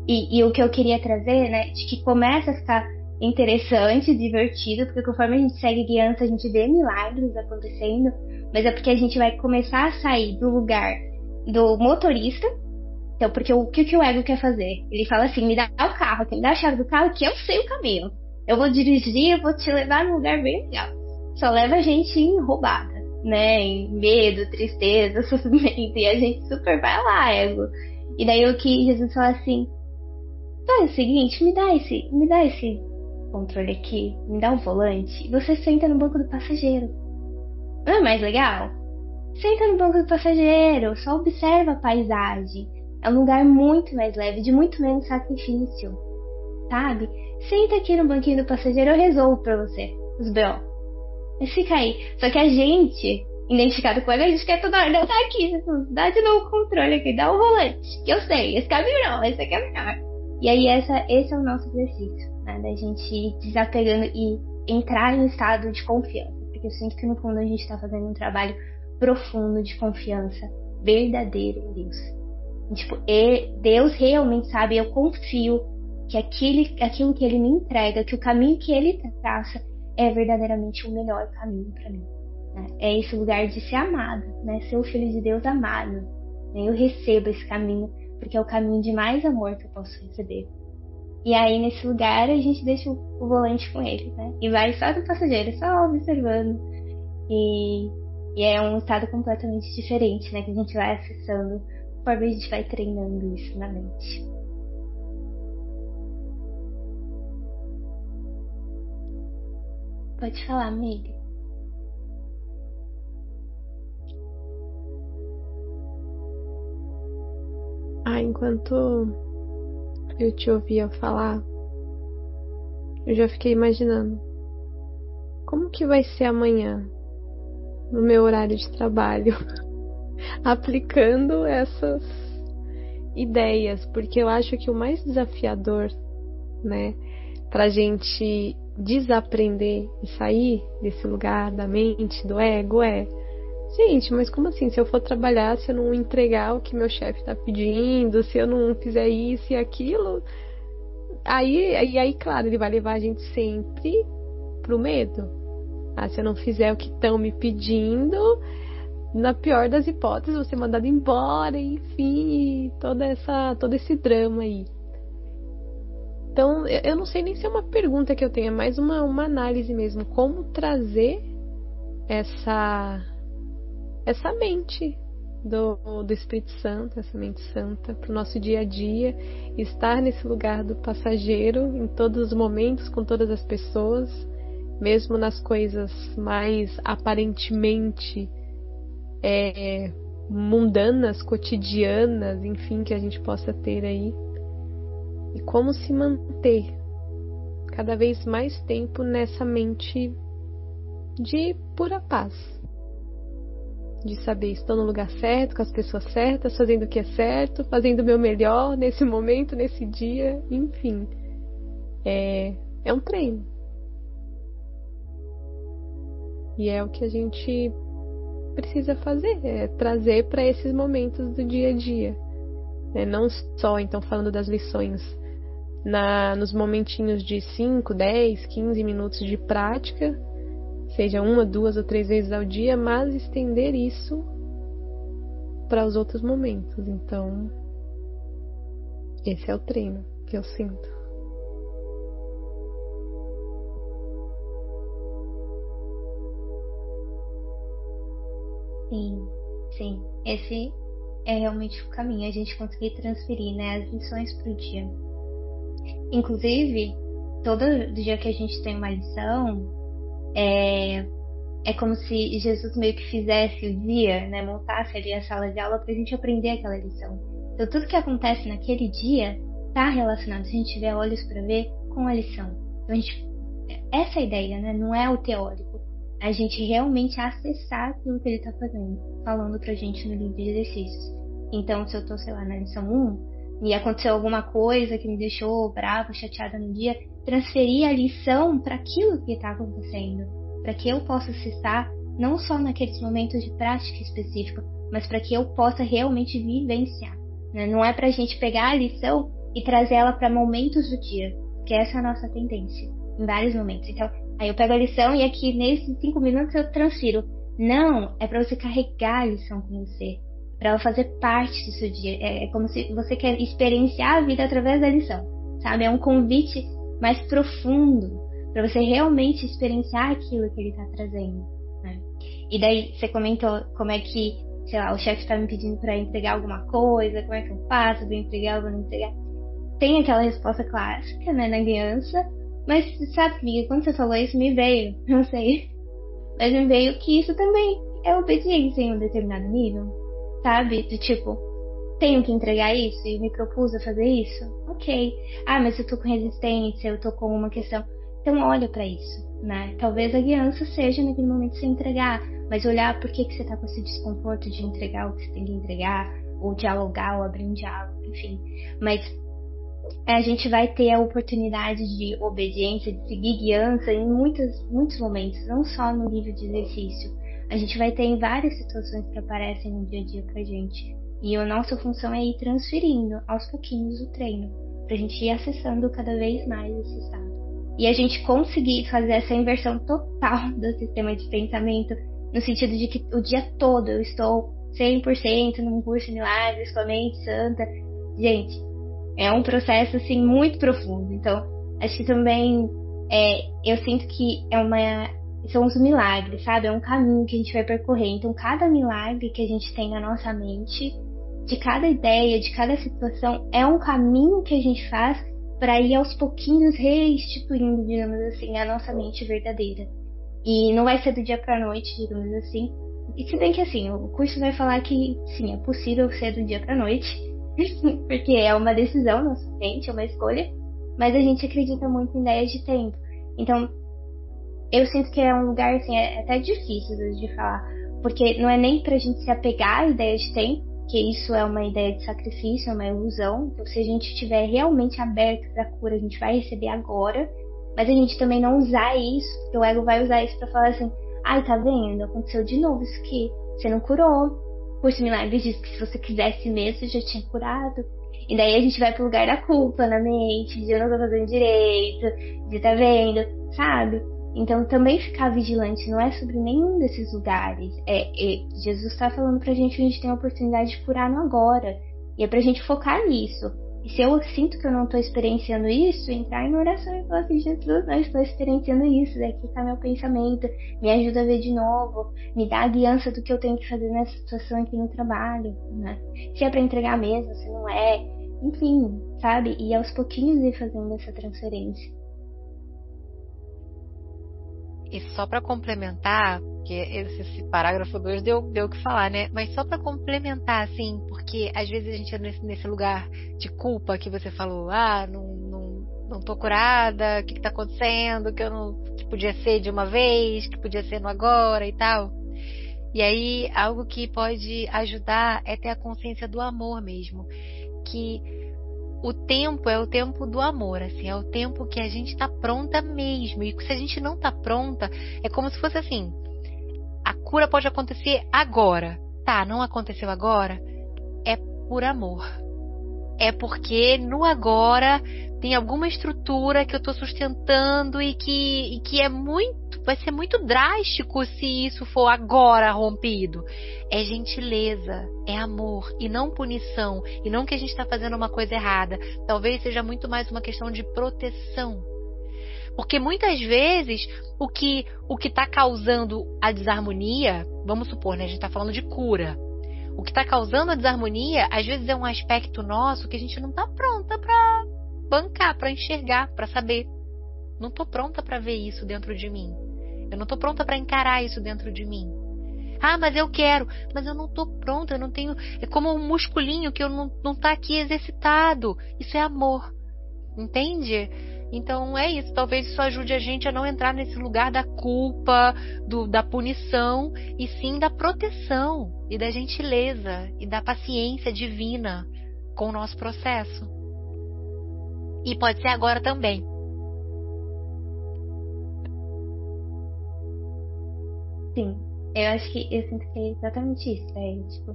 E o que eu queria trazer, né, de que começa a ficar interessante, divertido, porque conforme a gente segue guiando, a gente vê milagres acontecendo, mas é porque a gente vai começar a sair do lugar do motorista. Então, porque o que o ego quer fazer? Ele fala assim, me dá o carro, me dá a chave do carro, que eu sei o caminho. Eu vou dirigir, eu vou te levar num lugar bem legal. Só leva a gente em roubada, né? Em medo, tristeza, sofrimento. E a gente super vai lá, ego. E daí o que Jesus fala assim, faz o seguinte, me dá esse controle aqui, me dá um volante, e você senta no banco do passageiro. Não é mais legal? Senta no banco do passageiro, só observa a paisagem. É um lugar muito mais leve, de muito menos sacrifício, sabe? Senta aqui no banquinho do passageiro, eu resolvo pra você os B.O. Mas fica aí. Só que a gente, identificado com ele, a gente quer toda hora, não, tá aqui, Jesus, dá de novo o controle aqui, dá o volante, que eu sei, esse caminho não, esse aqui é melhor. E aí esse é o nosso exercício, né? Da gente ir desapegando e entrar em um estado de confiança. Porque eu sinto que no fundo a gente tá fazendo um trabalho profundo de confiança verdadeira em Deus. E, tipo, Deus realmente sabe, eu confio que aquilo que Ele me entrega, que o caminho que Ele traça é verdadeiramente o melhor caminho para mim. Né? É esse lugar de ser amado, né? Ser o Filho de Deus amado. Né? Eu recebo esse caminho porque é o caminho de mais amor que eu posso receber. E aí, nesse lugar, a gente deixa o volante com ele, né? E vai só do passageiro, só observando. E é um estado completamente diferente, né? Que a gente vai acessando conforme a gente vai treinando isso na mente. Pode falar, amiga. Enquanto eu te ouvia falar, eu já fiquei imaginando como que vai ser amanhã no meu horário de trabalho aplicando essas ideias, porque eu acho que o mais desafiador, né, pra gente desaprender e sair desse lugar da mente, do ego, gente, mas como assim? Se eu for trabalhar, se eu não entregar o que meu chefe tá pedindo, se eu não fizer isso e aquilo, aí, claro, ele vai levar a gente sempre pro medo. Se eu não fizer o que estão me pedindo, na pior das hipóteses, vou ser mandado embora, enfim, todo esse drama aí. Então, eu não sei nem se é uma pergunta que eu tenho, é mais uma análise mesmo. Como trazer essa mente do Espírito Santo, essa mente santa, para o nosso dia a dia, estar nesse lugar do passageiro em todos os momentos, com todas as pessoas, mesmo nas coisas mais aparentemente mundanas, cotidianas, enfim, que a gente possa ter aí. E como se manter cada vez mais tempo nessa mente de pura paz. De saber, estou no lugar certo, com as pessoas certas, fazendo o que é certo, fazendo o meu melhor nesse momento, nesse dia, enfim. É um treino. E é o que a gente precisa fazer, trazer para esses momentos do dia a dia. Não só, então, falando das lições nos momentinhos de 5, 10, 15 minutos de prática, seja 1, 2 ou 3 vezes ao dia, mas estender isso para os outros momentos. Então, esse é o treino que eu sinto. Sim. Esse é realmente o caminho, a gente conseguir transferir, né, as lições pro dia. Inclusive, todo dia que a gente tem uma lição, é como se Jesus meio que fizesse o dia, né, montasse ali a sala de aula pra gente aprender aquela lição. Então, tudo que acontece naquele dia tá relacionado, se a gente tiver olhos para ver, com a lição. Então, essa é a ideia, né, não é o teórico. A gente realmente acessar aquilo que ele tá falando pra gente no livro de exercícios. Então, se eu tô, sei lá, na lição 1, e aconteceu alguma coisa que me deixou brava, chateada no dia, transferir a lição para aquilo que está acontecendo, para que eu possa acessar não só naqueles momentos de prática específica, mas para que eu possa realmente vivenciar, né? Não é para a gente pegar a lição e trazer ela para momentos do dia, que essa é a nossa tendência, em vários momentos. Então, aí eu pego a lição e aqui nesses 5 minutos eu transfiro. Não, é para você carregar a lição com você, para ela fazer parte do seu dia. É como se você quer experienciar a vida através da lição, sabe? É um convite mais profundo para você realmente experienciar aquilo que ele está trazendo, né? E daí você comentou como é que, sei lá, o chefe está me pedindo para entregar alguma coisa, como é que eu faço, vou entregar ou vou não entregar? Tem aquela resposta clássica, né, na criança, mas sabe, amiga, quando você falou isso me veio, não sei, mas me veio que isso também é obediência em um determinado nível, sabe? Do tipo, tenho que entregar isso e me propus a fazer isso? Ok. Ah, mas eu tô com resistência, eu tô com uma questão. Então olha pra isso, né? Talvez a guiança seja naquele momento você entregar, mas olhar por que você tá com esse desconforto de entregar o que você tem que entregar, ou dialogar, ou abrir um diálogo, enfim. Mas a gente vai ter a oportunidade de obediência, de seguir guiança em muitos momentos, não só no nível de exercício. A gente vai ter em várias situações que aparecem no dia a dia pra gente. E a nossa função é ir transferindo aos pouquinhos o treino, pra gente ir acessando cada vez mais esse estado. E a gente conseguir fazer essa inversão total do sistema de pensamento, no sentido de que o dia todo eu estou 100% num curso de milagres com a mente santa. Gente, é um processo, assim, muito profundo. Então, acho que também eu sinto que são os milagres, sabe? É um caminho que a gente vai percorrer. Então, cada milagre que a gente tem na nossa mente, de cada ideia, de cada situação, é um caminho que a gente faz para ir aos pouquinhos restituindo, digamos assim, a nossa mente verdadeira. E não vai ser do dia pra noite, digamos assim. E se bem que, assim, o curso vai falar que, sim, é possível ser do dia pra noite, porque é uma decisão nossa mente, é uma escolha, mas a gente acredita muito em ideias de tempo. Então, eu sinto que é um lugar, assim, é até difícil às vezes de falar, porque não é nem pra gente se apegar à ideia de tempo, que isso é uma ideia de sacrifício, é uma ilusão. Então, se a gente estiver realmente aberto pra cura, a gente vai receber agora, mas a gente também não usar isso, porque o ego vai usar isso pra falar assim, ai, tá vendo, aconteceu de novo isso aqui, você não curou. Por milagres diz que se você quisesse mesmo, você já tinha curado. E daí a gente vai pro lugar da culpa na mente, de eu não tô fazendo direito, de tá vendo, sabe? Então também ficar vigilante não é sobre nenhum desses lugares. Jesus tá falando pra gente que a gente tem a oportunidade de curar no agora. E é pra gente focar nisso. E se eu sinto que eu não tô experienciando isso, entrar em oração e falar assim, Jesus, não estou experienciando isso, daqui tá meu pensamento, me ajuda a ver de novo, me dá a guiança do que eu tenho que fazer nessa situação aqui no trabalho, né? Se é pra entregar mesmo, se não é, enfim, sabe? E aos pouquinhos ir fazendo essa transferência. E só para complementar, porque esse parágrafo 2 deu o que falar, né? Mas só para complementar, assim, porque às vezes a gente entra nesse lugar de culpa que você falou, não tô curada, o que tá acontecendo, que podia ser de uma vez, que podia ser no agora e tal. E aí, algo que pode ajudar é ter a consciência do amor mesmo, que o tempo é o tempo do amor, assim, é o tempo que a gente tá pronta mesmo. E se a gente não tá pronta, é como se fosse assim, a cura pode acontecer agora. Tá, não aconteceu agora? É por amor. É porque no agora tem alguma estrutura que eu tô sustentando e que vai ser muito drástico se isso for agora rompido. É gentileza, é amor e não punição, e não que a gente está fazendo uma coisa errada. Talvez seja muito mais uma questão de proteção. Porque muitas vezes o que está causando a desarmonia, vamos supor, né, a gente está falando de cura. O que está causando a desarmonia, às vezes é um aspecto nosso que a gente não está pronta para bancar, para enxergar, para saber. Não estou pronta para ver isso dentro de mim. Eu não estou pronta para encarar isso dentro de mim. Ah, mas eu quero. Mas eu não estou pronta, eu não tenho... É como um musculinho que eu não tá aqui exercitado. Isso é amor. Entende? Então é isso. Talvez isso ajude a gente a não entrar nesse lugar da culpa, da punição, e sim da proteção, e da gentileza, e da paciência divina com o nosso processo. E pode ser agora também. Sim, Eu acho que eu sinto que é exatamente isso, tipo,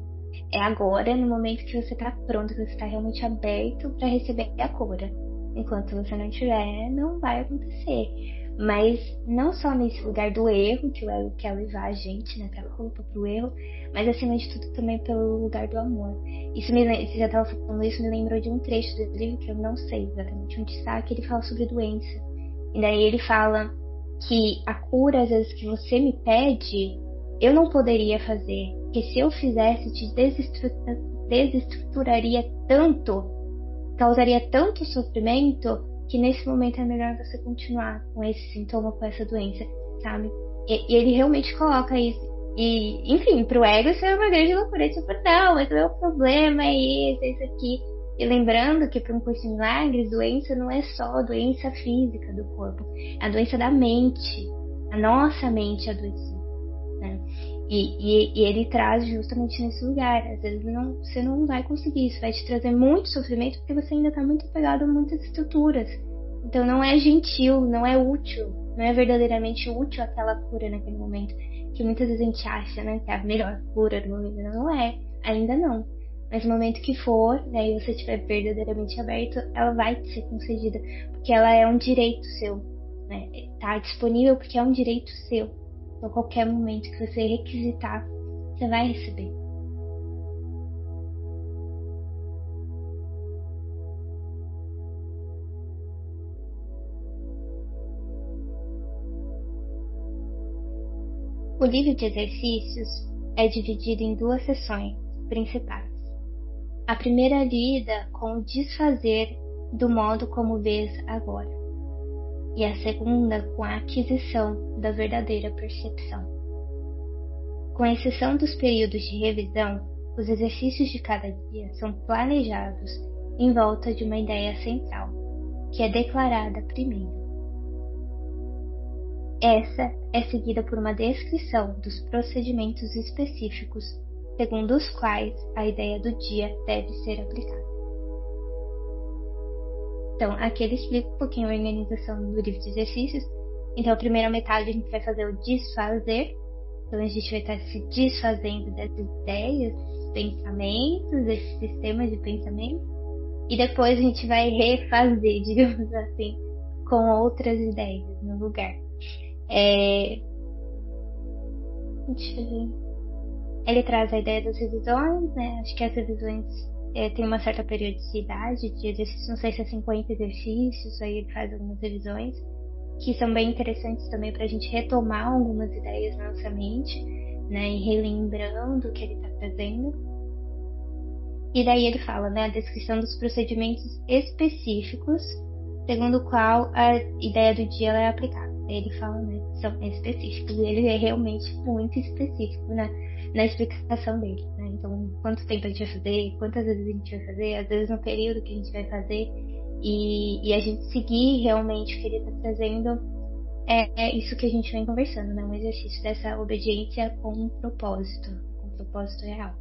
é agora, no momento que você tá pronto, que você tá realmente aberto para receber a cura. Enquanto você não tiver, não vai acontecer. Mas não só nesse lugar do erro, que o ego quer levar a gente, né, pra culpa, pro erro, mas acima de tudo também pelo lugar do amor. Você já estava falando isso, me lembrou de um trecho do livro que eu não sei exatamente onde está, que ele fala sobre doença. E daí ele fala que a cura, às vezes, que você me pede, eu não poderia fazer. Porque se eu fizesse, te desestruturaria tanto, causaria tanto sofrimento, que nesse momento é melhor você continuar com esse sintoma, com essa doença, sabe? E ele realmente coloca isso. E, enfim, pro ego isso é uma grande loucura. Tipo, não, mas o meu problema é esse, é isso aqui. E lembrando que para um curso de milagres, doença não é só a doença física do corpo, é a doença da mente. A nossa mente adoecida, né? E ele traz justamente nesse lugar. Às vezes você não vai conseguir. Isso vai te trazer muito sofrimento porque você ainda está muito apegado a muitas estruturas. Então não é gentil, não é útil, não é verdadeiramente útil aquela cura naquele momento. Que muitas vezes a gente acha, né, que é a melhor cura do momento. Não é, ainda não. Mas no momento que for, né, e você estiver verdadeiramente aberto, ela vai te ser concedida. Porque ela é um direito seu, né? Tá disponível porque é um direito seu. Então, a qualquer momento que você requisitar, você vai receber. O livro de exercícios é dividido em 2 sessões principais. A primeira lida com o desfazer do modo como vês agora, e a segunda com a aquisição da verdadeira percepção. Com exceção dos períodos de revisão, os exercícios de cada dia são planejados em volta de uma ideia central, que é declarada primeiro. Essa é seguida por uma descrição dos procedimentos específicos segundo os quais a ideia do dia deve ser aplicada. Então, aqui ele explica um pouquinho a organização do livro de exercícios. Então, a primeira metade a gente vai fazer o desfazer. Então, a gente vai estar se desfazendo dessas ideias, desses pensamentos, desses sistemas de pensamento. E depois a gente vai refazer, digamos assim, com outras ideias no lugar. Deixa eu ver. Ele traz a ideia das revisões, né? Acho que as revisões tem uma certa periodicidade de exercícios, não sei se é 50 exercícios, aí ele faz algumas revisões, que são bem interessantes também para a gente retomar algumas ideias na nossa mente, né? E relembrando o que ele está trazendo. E daí ele fala, né? A descrição dos procedimentos específicos, segundo o qual a ideia do dia ela é aplicada. Ele fala, né? São específicos, e ele é realmente muito específico, né? Na explicação dele, né? Então, quanto tempo a gente vai fazer, quantas vezes a gente vai fazer, às vezes no período que a gente vai fazer, e a gente seguir realmente o que ele está trazendo, é isso que a gente vem conversando, né? Um exercício dessa obediência com um propósito real.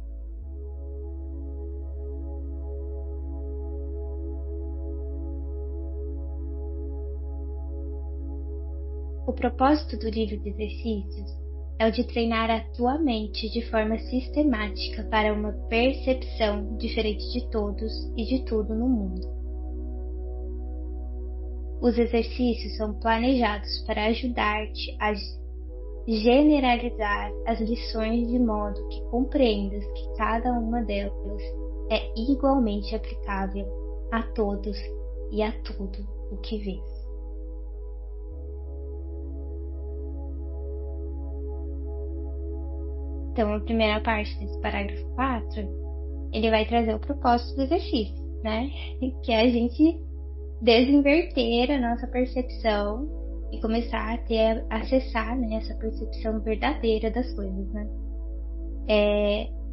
O propósito do livro de exercícios é o de treinar a tua mente de forma sistemática para uma percepção diferente de todos e de tudo no mundo. Os exercícios são planejados para ajudar-te a generalizar as lições de modo que compreendas que cada uma delas é igualmente aplicável a todos e a tudo o que vês. Então, a primeira parte desse parágrafo 4, ele vai trazer o propósito do exercício, né? Que é a gente desinverter a nossa percepção e começar a acessar, né, essa percepção verdadeira das coisas, né?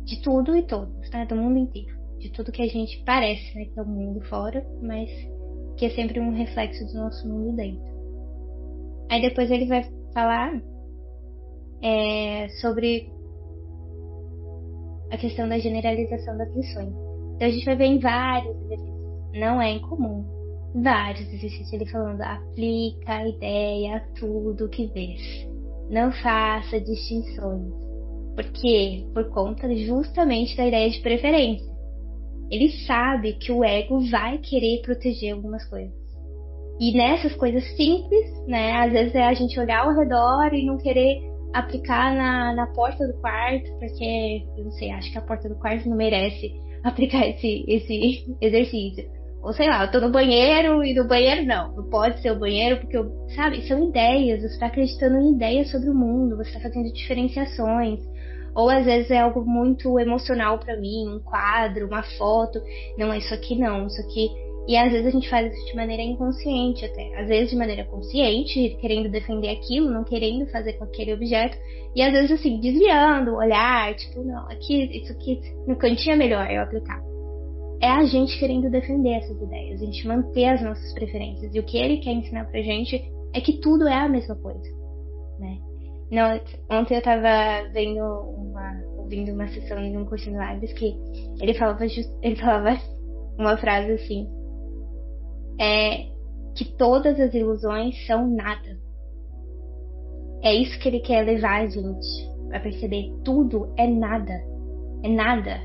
De tudo e todos, tá? Do mundo inteiro. De tudo que a gente parece, né, que é o mundo fora, mas que é sempre um reflexo do nosso mundo dentro. Aí depois ele vai falar sobre a questão da generalização das lições. Então a gente vai ver em vários exercícios, não é incomum, vários exercícios ele falando, aplica a ideia a tudo que vês, não faça distinções, Porque por conta justamente da ideia de preferência. Ele sabe que o ego vai querer proteger algumas coisas. E nessas coisas simples, né? Às vezes é a gente olhar ao redor e não querer aplicar na porta do quarto, porque, eu não sei, acho que a porta do quarto não merece aplicar esse exercício. Ou sei lá, eu tô no banheiro e no banheiro não pode ser o banheiro, porque, sabe, são ideias, você tá acreditando em ideias sobre o mundo, você tá fazendo diferenciações. Ou às vezes é algo muito emocional pra mim, um quadro, uma foto. Não, isso aqui não, isso aqui. E às vezes a gente faz isso de maneira inconsciente até. Às vezes de maneira consciente, querendo defender aquilo, não querendo fazer com aquele objeto. E às vezes assim, desviando o olhar, tipo, não, aqui, isso aqui no cantinho é melhor eu aplicar. É a gente querendo defender essas ideias, a gente manter as nossas preferências. E o que ele quer ensinar pra gente é que tudo é a mesma coisa, né? Não, ontem eu tava ouvindo uma sessão de um cursinho Lives que ele falava uma frase assim, que todas as ilusões são nada. É isso que ele quer levar a gente a perceber. Tudo é nada. É nada.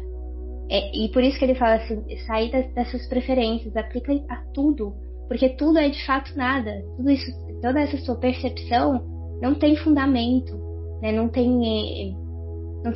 E por isso que ele fala assim, sair dessas preferências, aplica a tudo. Porque tudo é de fato nada. Tudo isso, toda essa sua percepção não tem fundamento, né? Não tem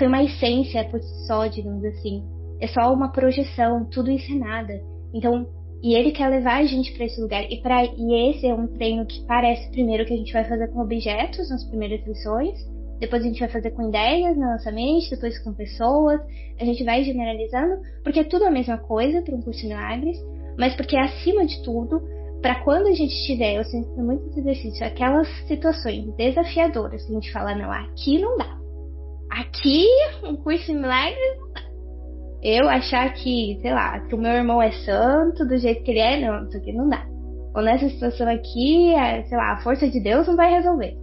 uma essência por si só, digamos assim. É só uma projeção. Tudo isso é nada. Então, e ele quer levar a gente para esse lugar. E esse é um treino que parece primeiro que a gente vai fazer com objetos nas primeiras lições. Depois a gente vai fazer com ideias na nossa mente, depois com pessoas. A gente vai generalizando, porque é tudo a mesma coisa para um curso de milagres, mas porque acima de tudo, para quando a gente tiver, eu sinto muito esse exercício, aquelas situações desafiadoras que a gente fala, não, aqui não dá. Aqui, um curso de milagres não dá. Eu achar que, sei lá, que o meu irmão é santo do jeito que ele é, não, isso aqui não dá. Ou nessa situação aqui, sei lá, a força de Deus não vai resolver.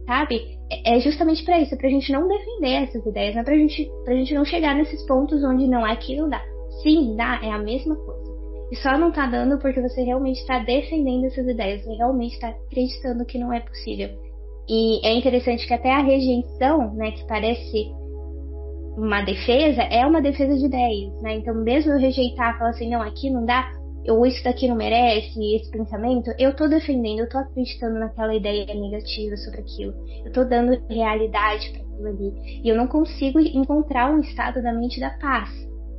Sabe? É justamente pra isso, é pra gente não defender essas ideias, não é pra gente não chegar nesses pontos onde não, aqui não dá. Sim, dá, é a mesma coisa. E só não tá dando porque você realmente tá defendendo essas ideias, você realmente tá acreditando que não é possível. E é interessante que até a rejeição, né, que parece uma defesa, é uma defesa de ideias, né? Então mesmo eu rejeitar, falar assim, não, aqui não dá, ou isso daqui não merece, esse pensamento, eu tô defendendo, eu tô acreditando naquela ideia negativa sobre aquilo. Eu tô dando realidade para aquilo ali. E eu não consigo encontrar um estado da mente da paz.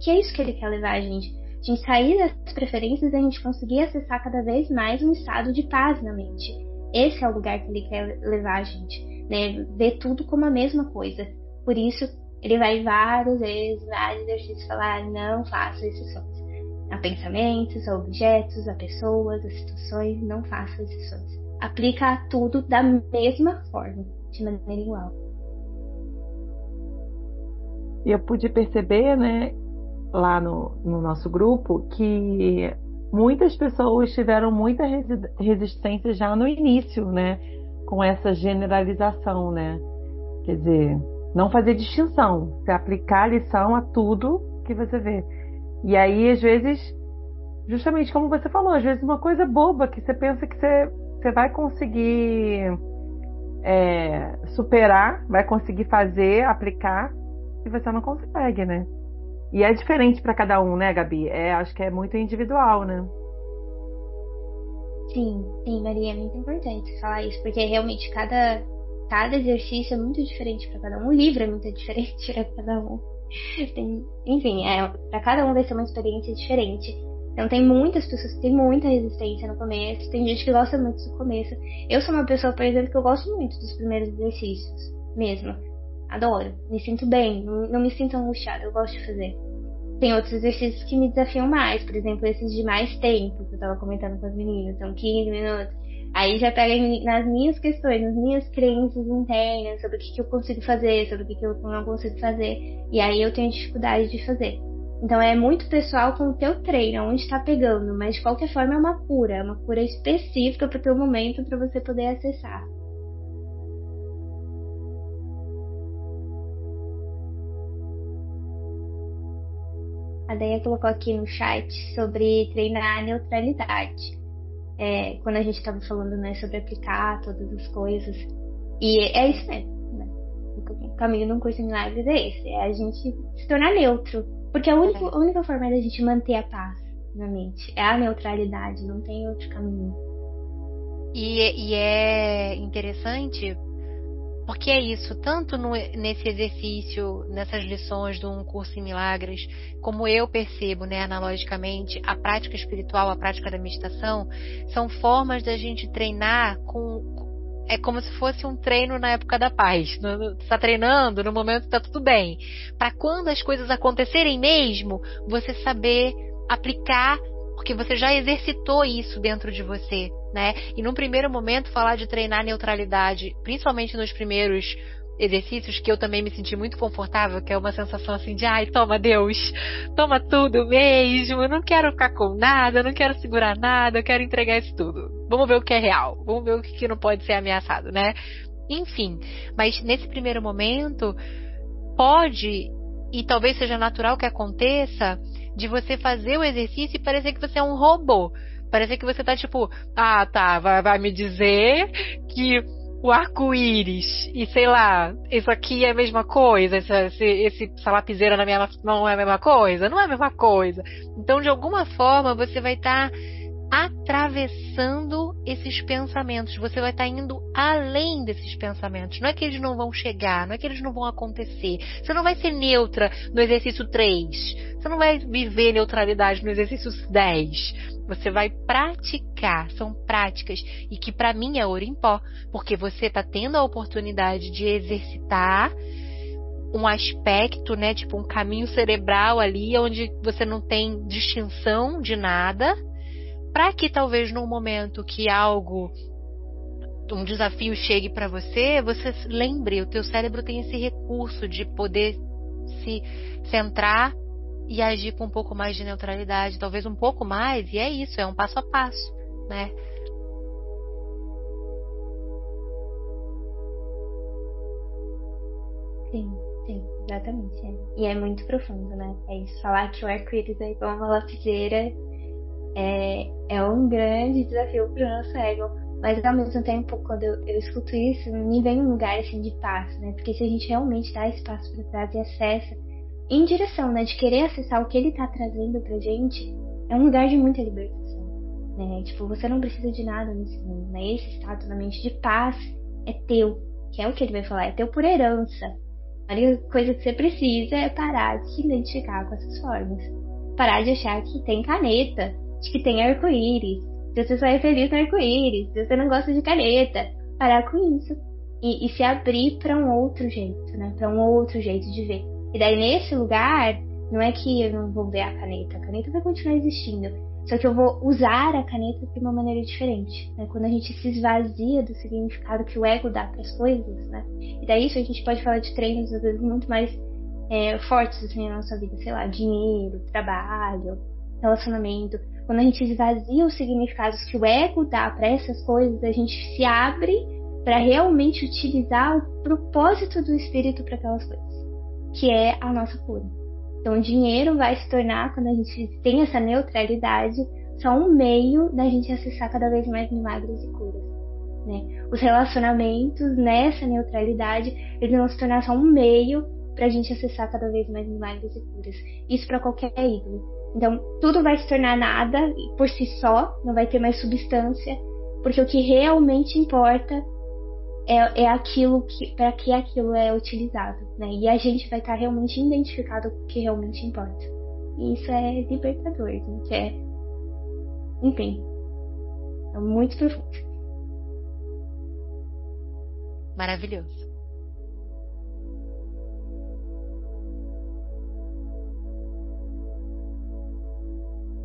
Que é isso que ele quer levar a gente. A gente sair das preferências e a gente conseguir acessar cada vez mais um estado de paz na mente. Esse é o lugar que ele quer levar a gente, né? Ver tudo como a mesma coisa. Por isso, ele vai várias vezes, vários exercícios falar, não faça exceções. A pensamentos, a objetos, a pessoas, a situações, não faça exceções. Aplica tudo da mesma forma, de maneira igual. E eu pude perceber, né, lá no nosso grupo, que muitas pessoas tiveram muita resistência já no início, né, com essa generalização, né? Quer dizer, não fazer distinção, você aplicar a lição a tudo que você vê. E aí, às vezes, justamente como você falou, às vezes uma coisa boba que você pensa que você vai conseguir superar, vai conseguir fazer, aplicar, e você não consegue, né? E é diferente para cada um, né, Gabi? Acho que é muito individual, né? Sim, Maria, é muito importante falar isso, porque realmente cada exercício é muito diferente para cada um. O livro é muito diferente para cada um. Enfim, para cada um vai ser uma experiência diferente. Então tem muitas pessoas que têm muita resistência no começo, tem gente que gosta muito do começo. Eu sou uma pessoa, por exemplo, que eu gosto muito dos primeiros exercícios, mesmo. Adoro, me sinto bem, não me sinto angustiada, eu gosto de fazer. Tem outros exercícios que me desafiam mais, por exemplo, esses de mais tempo, que eu tava comentando com as meninas, então 15 minutos. Aí já pega nas minhas questões, nas minhas crenças internas, sobre o que eu consigo fazer, sobre o que eu não consigo fazer. E aí eu tenho dificuldade de fazer. Então é muito pessoal com o teu treino, onde tá pegando, mas de qualquer forma é uma cura específica pro teu momento, para você poder acessar. A Deia colocou aqui no chat sobre treinar a neutralidade. Quando a gente estava falando, né, sobre aplicar todas as coisas. E é isso mesmo, né? caminho de um curso de milagres é esse, é a gente se tornar neutro. Porque a única forma da gente manter a paz na mente é a neutralidade, não tem outro caminho. E é interessante porque é isso, tanto nesse exercício, nessas lições de um curso em milagres, como eu percebo, né, analogicamente, a prática espiritual, a prática da meditação, são formas da gente treinar é como se fosse um treino na época da paz. Você está treinando no momento que está tudo bem. Para quando as coisas acontecerem mesmo, você saber aplicar, porque você já exercitou isso dentro de você, né? E num primeiro momento, falar de treinar neutralidade, principalmente nos primeiros exercícios, que eu também me senti muito confortável, que é uma sensação assim de, ai, toma Deus, toma tudo mesmo, eu não quero ficar com nada, eu não quero segurar nada, eu quero entregar isso tudo. Vamos ver o que é real, vamos ver o que não pode ser ameaçado, né? Enfim, mas nesse primeiro momento, pode, e talvez seja natural que aconteça, de você fazer o exercício e parecer que você é um robô. Parecer que você tá tipo, tá, vai me dizer que o arco-íris e sei lá, isso aqui é a mesma coisa, essa lapiseira na minha mão é a mesma coisa? Não é a mesma coisa. Então, de alguma forma, você vai estar atravessando esses pensamentos, você vai estar indo além desses pensamentos. Não é que eles não vão chegar, não é que eles não vão acontecer. Você não vai ser neutra no exercício 3, você não vai viver neutralidade no exercício 10. Você vai praticar, são práticas, e que para mim é ouro em pó, porque você está tendo a oportunidade de exercitar um aspecto, né, tipo um caminho cerebral ali, onde você não tem distinção de nada, para que talvez num momento que um desafio chegue para você, você lembre, o teu cérebro tem esse recurso de poder se centrar e agir com um pouco mais de neutralidade, talvez um pouco mais, e é isso, é um passo a passo, né? Sim, exatamente. E é muito profundo, né? É isso, falar que o arco-íris é igual uma lapiseira é um grande desafio para o nosso ego, mas ao mesmo tempo, quando eu escuto isso, me vem um lugar assim de paz, né? Porque se a gente realmente dá espaço para trás e acessa em direção, né, de querer acessar o que ele tá trazendo pra gente, é um lugar de muita libertação, né? Tipo, você não precisa de nada nesse mundo, né? Esse estado na mente de paz é teu, que é o que ele vai falar, é teu por herança. A única coisa que você precisa é parar de se identificar com essas formas. Parar de achar que tem caneta, de que tem arco-íris, se você só é feliz no arco-íris, se você não gosta de caneta. Parar com isso. E se abrir para um outro jeito, né? Para um outro jeito de ver. E daí nesse lugar, não é que eu não vou ver a caneta vai continuar existindo, só que eu vou usar a caneta de uma maneira diferente, né? Quando a gente se esvazia do significado que o ego dá para as coisas, né? E daí isso a gente pode falar de treinos às vezes muito mais fortes assim na nossa vida, sei lá, dinheiro, trabalho, relacionamento. Quando a gente esvazia os significados que o ego dá para essas coisas, a gente se abre para realmente utilizar o propósito do espírito para aquelas coisas, que é a nossa cura. Então o dinheiro vai se tornar, quando a gente tem essa neutralidade, só um meio da gente acessar cada vez mais milagres e curas, né? Os relacionamentos nessa neutralidade, eles vão se tornar só um meio pra gente acessar cada vez mais milagres e curas. Isso para qualquer ídolo. Então tudo vai se tornar nada por si só, não vai ter mais substância, porque o que realmente importa é aquilo para que aquilo é utilizado, né? E a gente vai estar realmente identificado com o que realmente importa. E isso é libertador, gente. Enfim, é muito profundo. Maravilhoso.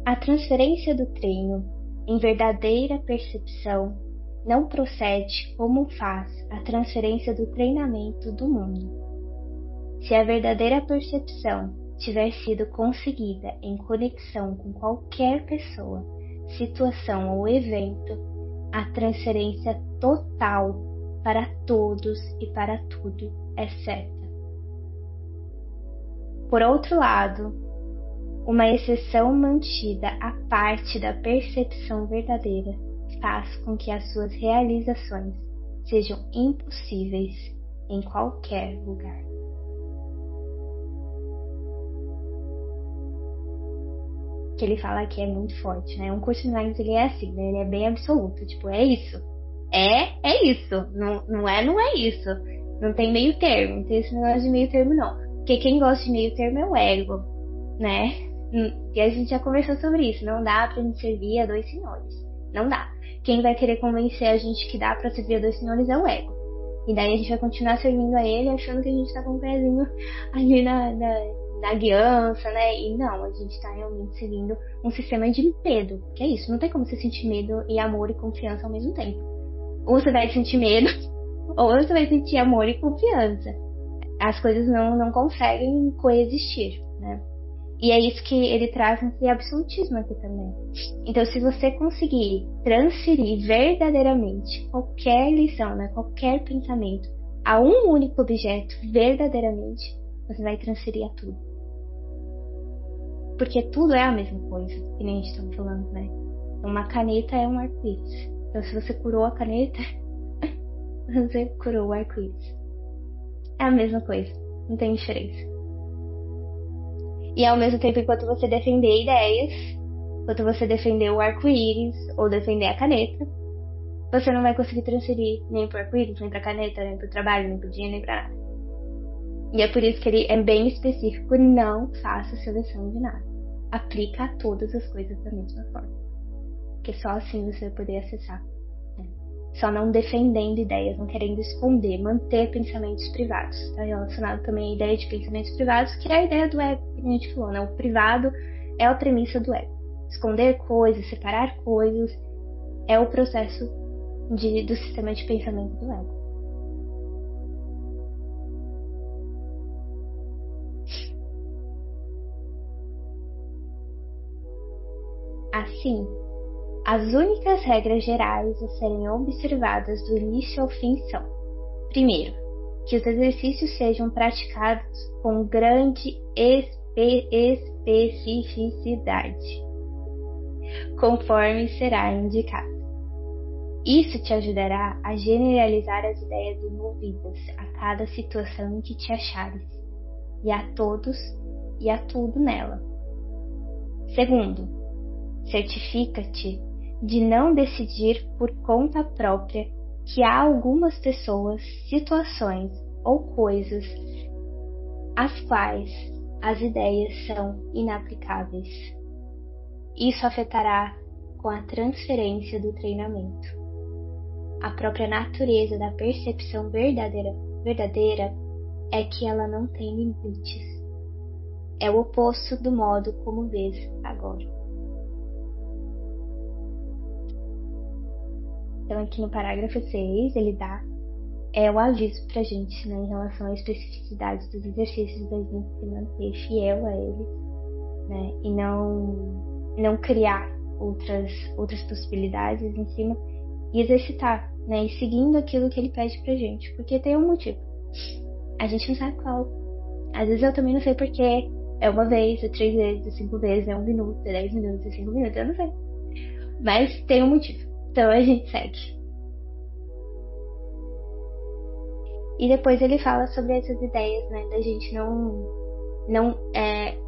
A transferência do treino em verdadeira percepção não procede como faz a transferência do treinamento do mundo. Se a verdadeira percepção tiver sido conseguida em conexão com qualquer pessoa, situação ou evento, a transferência total para todos e para tudo é certa. Por outro lado, uma exceção mantida à parte da percepção verdadeira faz com que as suas realizações sejam impossíveis em qualquer lugar. Que ele fala que é muito forte, né? Um curso de milagres, ele é assim, né? Ele é bem absoluto, tipo, é isso. É isso. Não é isso. Não tem meio termo, não tem esse negócio de meio termo, não. Porque quem gosta de meio termo é o ego, né? E a gente já conversou sobre isso. Não dá pra gente servir a dois senhores. Não dá. Quem vai querer convencer a gente que dá pra servir a dois senhores é o ego. E daí a gente vai continuar servindo a ele, achando que a gente tá com um pezinho ali na guiança, né? E não, a gente tá realmente seguindo um sistema de medo. Que é isso, não tem como você sentir medo e amor e confiança ao mesmo tempo. Ou você vai sentir medo, ou você vai sentir amor e confiança. As coisas não conseguem coexistir, né? E é isso que ele traz nesse absolutismo aqui também. Então, se você conseguir transferir verdadeiramente qualquer lição, né, qualquer pensamento a um único objeto verdadeiramente, você vai transferir a tudo. Porque tudo é a mesma coisa, que nem a gente estava falando, né? Uma caneta é um arco-íris. Então, se você curou a caneta, você curou o arco-íris. É a mesma coisa, não tem diferença. E ao mesmo tempo, enquanto você defender ideias, enquanto você defender o arco-íris ou defender a caneta, você não vai conseguir transferir nem pro arco-íris, nem pra caneta, nem pro trabalho, nem pro dinheiro, nem pra nada. E é por isso que ele é bem específico: não faça seleção de nada. Aplica a todas as coisas da mesma forma. Porque só assim você vai poder acessar. Né? Só não defendendo ideias, não querendo esconder, manter pensamentos privados. Está relacionado também à ideia de pensamentos privados, que é a ideia do ego, que a gente falou, né? O privado é a premissa do ego. Esconder coisas, separar coisas, é o processo do sistema de pensamento do ego. Assim, as únicas regras gerais a serem observadas do início ao fim são: primeiro, que os exercícios sejam praticados com grande especificidade, conforme será indicado. Isso te ajudará a generalizar as ideias envolvidas a cada situação em que te achares, e a todos e a tudo nela. Segundo, certifica-te de não decidir por conta própria que há algumas pessoas, situações ou coisas às quais as ideias são inaplicáveis. Isso afetará com a transferência do treinamento. A própria natureza da percepção verdadeira é que ela não tem limites. É o oposto do modo como vês agora. Então, aqui no parágrafo 6, ele dá o aviso pra gente, né, em relação à especificidade dos exercícios, da gente se manter fiel a eles, né, e não criar outras possibilidades em cima, e exercitar, né, e seguindo aquilo que ele pede pra gente, porque tem um motivo. A gente não sabe qual. Às vezes eu também não sei porque é uma vez, é 3 vezes, é 5 vezes, é 1 minuto, é 10 minutos, é 5 minutos, eu não sei. Mas tem um motivo. Então a gente segue. E depois ele fala sobre essas ideias, né, da gente não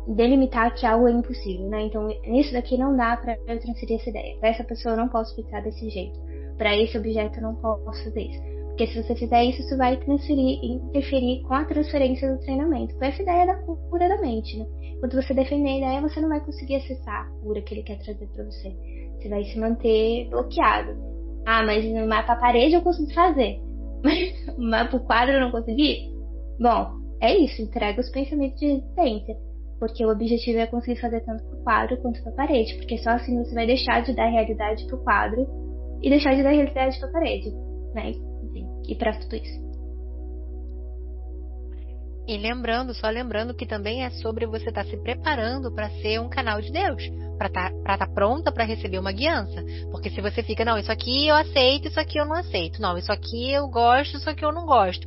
delimitar que algo é impossível, né? Então nisso daqui não dá pra eu transferir essa ideia. Pra essa pessoa eu não posso pensar desse jeito. Pra esse objeto eu não posso fazer isso. Porque se você fizer isso, isso vai interferir com a transferência do treinamento, com essa ideia da cura da mente, né? Quando você defender a ideia, você não vai conseguir acessar a cura que ele quer trazer pra você. Você vai se manter bloqueado. Ah, mas no mapa a parede eu consigo fazer. Mas no mapa o quadro eu não consegui? Bom, é isso. Entrega os pensamentos de resistência. Porque o objetivo é conseguir fazer tanto pro quadro quanto pra parede. Porque só assim você vai deixar de dar realidade pro quadro e deixar de dar realidade pra parede. Né? Enfim, e pra tudo isso. E só lembrando que também é sobre você estar se preparando para ser um canal de Deus, para estar pronta para receber uma guiança. Porque se você fica, não, isso aqui eu aceito, isso aqui eu não aceito, não, isso aqui eu gosto, isso aqui eu não gosto.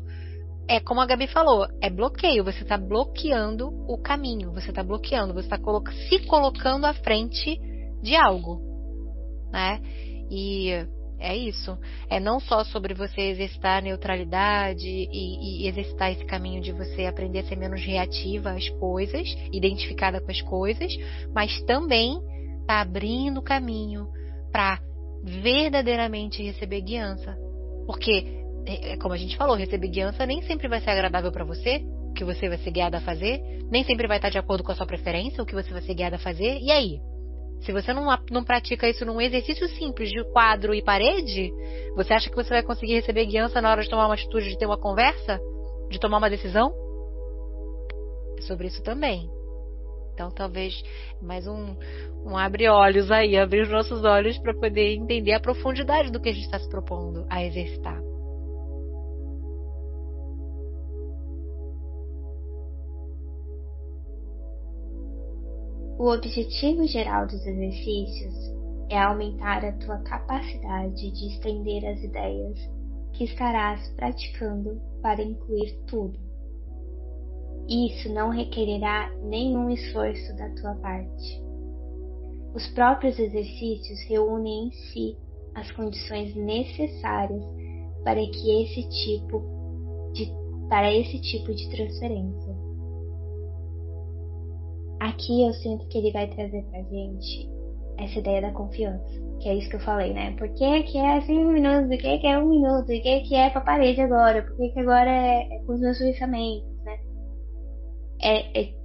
É como a Gabi falou, é bloqueio, você está bloqueando o caminho, você está bloqueando, você está se colocando à frente de algo, né? E É isso. É não só sobre você exercitar a neutralidade e exercitar esse caminho de você aprender a ser menos reativa às coisas, identificada com as coisas, mas também tá abrindo caminho para verdadeiramente receber guiança. Porque, como a gente falou, receber guiança nem sempre vai ser agradável para você, o que você vai ser guiada a fazer, nem sempre vai estar de acordo com a sua preferência, o que você vai ser guiada a fazer. E aí? Se você não pratica isso num exercício simples de quadro e parede, você acha que você vai conseguir receber guiança na hora de tomar uma atitude, de ter uma conversa? De tomar uma decisão? É sobre isso também. Então, talvez mais um abre-olhos aí, abrir os nossos olhos para poder entender a profundidade do que a gente está se propondo a exercitar. O objetivo geral dos exercícios é aumentar a tua capacidade de estender as ideias que estarás praticando para incluir tudo. Isso não requererá nenhum esforço da tua parte. Os próprios exercícios reúnem em si as condições necessárias para esse tipo de transferência. Aqui eu sinto que ele vai trazer pra gente essa ideia da confiança, que é isso que eu falei, né? Por que é 5 minutos? Por que é 1 minuto? Por que é pra parede agora? Por que agora é com os meus pensamentos, né?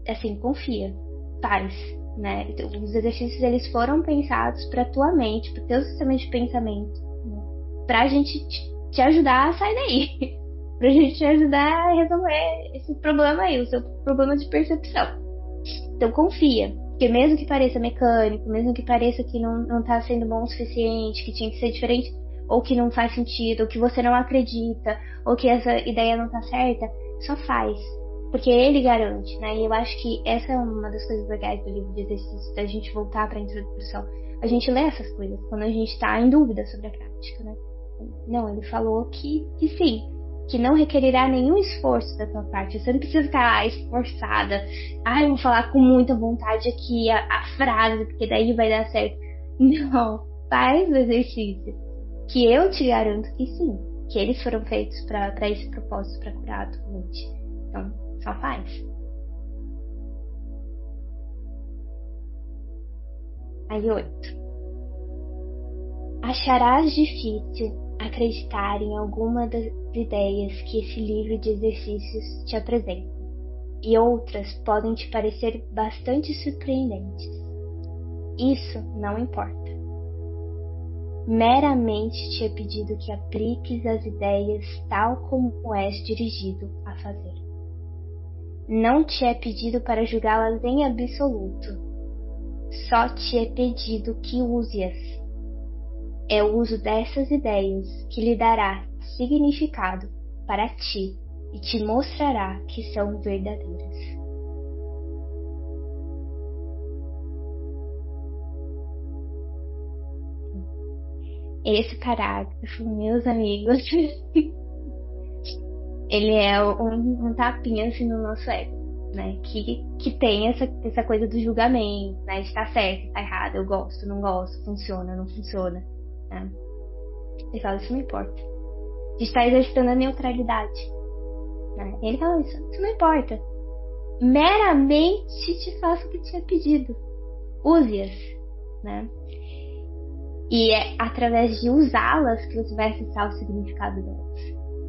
Assim, confia, faz, né? Então, os exercícios, eles foram pensados pra tua mente, pro teu sistema de pensamento, né? Pra gente te ajudar a sair daí, pra gente te ajudar a resolver esse problema aí, o seu problema de percepção. Então confia, porque mesmo que pareça mecânico, mesmo que pareça que não tá sendo bom o suficiente, que tinha que ser diferente, ou que não faz sentido, ou que você não acredita, ou que essa ideia não tá certa, só faz, porque ele garante, né? E eu acho que essa é uma das coisas legais do livro de exercícios, da gente voltar para a introdução. A gente lê essas coisas quando a gente tá em dúvida sobre a prática, né? Não, ele falou que sim, que não requerirá nenhum esforço da tua parte. Você não precisa ficar esforçada. Eu vou falar com muita vontade aqui a frase, porque daí vai dar certo. Não, faz o exercício. Que eu te garanto que sim, que eles foram feitos para esse propósito, para curar a tua mente. Então, só faz. Aí 8. Acharás difícil acreditar em alguma das ideias que esse livro de exercícios te apresenta, e outras podem te parecer bastante surpreendentes. Isso não importa. Meramente te é pedido que apliques as ideias tal como és dirigido a fazer. Não te é pedido para julgá-las em absoluto. Só te é pedido que use-as. É o uso dessas ideias que lhe dará significado para ti e te mostrará que são verdadeiras. Esse parágrafo, meus amigos, ele é um tapinha assim no nosso ego, né? Que tem essa coisa do julgamento, né? Está certo, está errado, eu gosto, não gosto, funciona, não funciona. Ele fala, isso não importa. De estar exercitando a neutralidade, né? Ele fala, isso não importa. Meramente te faço o que te é pedido. Use-as, né? E é através de usá-las que você vai acessar o significado delas.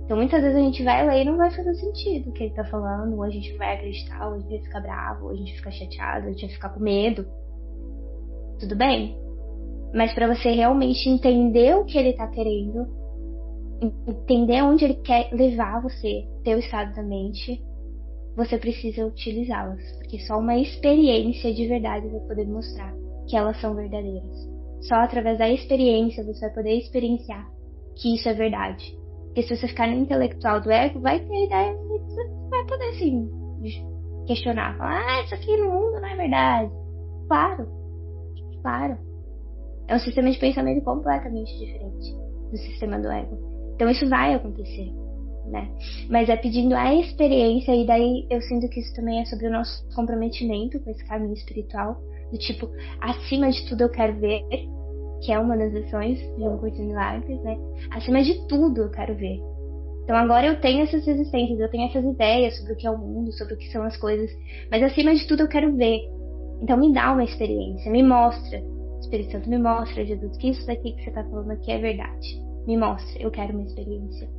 Então muitas vezes a gente vai ler e não vai fazer sentido o que ele tá falando, ou a gente vai acreditar, ou a gente vai ficar bravo, ou a gente fica chateado, ou a gente vai ficar com medo. Tudo bem? Mas para você realmente entender o que ele tá querendo, entender onde ele quer levar você, teu estado da mente, você precisa utilizá-las. Porque só uma experiência de verdade vai poder mostrar que elas são verdadeiras. Só através da experiência você vai poder experienciar que isso é verdade. Porque se você ficar no intelectual do ego, vai ter ideia, você vai poder assim questionar, falar, isso aqui no mundo não é verdade. Claro. É um sistema de pensamento completamente diferente do sistema do ego. Então isso vai acontecer, né? Mas é pedindo a experiência, e daí eu sinto que isso também é sobre o nosso comprometimento com esse caminho espiritual, do tipo, acima de tudo eu quero ver que é uma das lições de Um Curso de Milagres, né? Acima de tudo, eu quero ver. Então agora eu tenho essas resistências, eu tenho essas ideias sobre o que é o mundo, sobre o que são as coisas, mas acima de tudo eu quero ver. Então me dá uma experiência, me mostra. O Espírito Santo me mostra, Jesus, que isso daqui que você está falando aqui é verdade. Me mostra, eu quero uma experiência.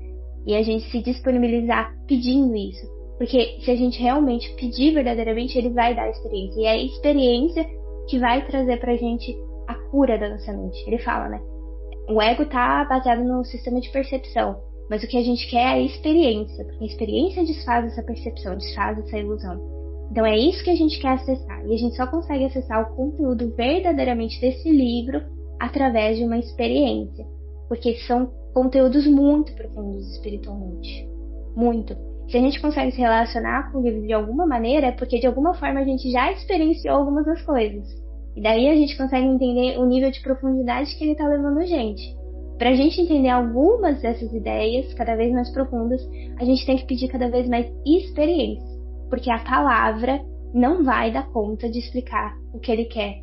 E a gente se disponibilizar pedindo isso. Porque se a gente realmente pedir verdadeiramente, ele vai dar a experiência. E é a experiência que vai trazer pra gente a cura da nossa mente. Ele fala, né? O ego tá baseado no sistema de percepção. Mas o que a gente quer é a experiência. Porque a experiência desfaz essa percepção, desfaz essa ilusão. Então é isso que a gente quer acessar. E a gente só consegue acessar o conteúdo verdadeiramente desse livro através de uma experiência. Porque são conteúdos muito profundos espiritualmente. Muito. Se a gente consegue se relacionar com o livro de alguma maneira, é porque de alguma forma a gente já experienciou algumas das coisas. E daí a gente consegue entender o nível de profundidade que ele está levando a gente. Para a gente entender algumas dessas ideias, cada vez mais profundas, a gente tem que pedir cada vez mais experiência. Porque a palavra não vai dar conta de explicar o que ele quer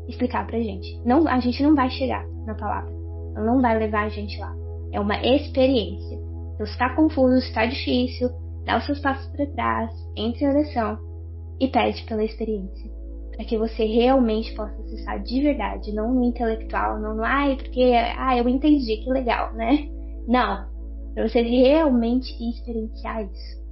explicar pra gente. Não, a gente não vai chegar na palavra. Ela não vai levar a gente lá. É uma experiência. Então, se tá confuso, se tá difícil, dá os seus passos para trás, entre em oração e pede pela experiência. Para que você realmente possa acessar de verdade, não no intelectual, não no, porque, eu entendi, que legal, né? Não. Para você realmente experienciar isso.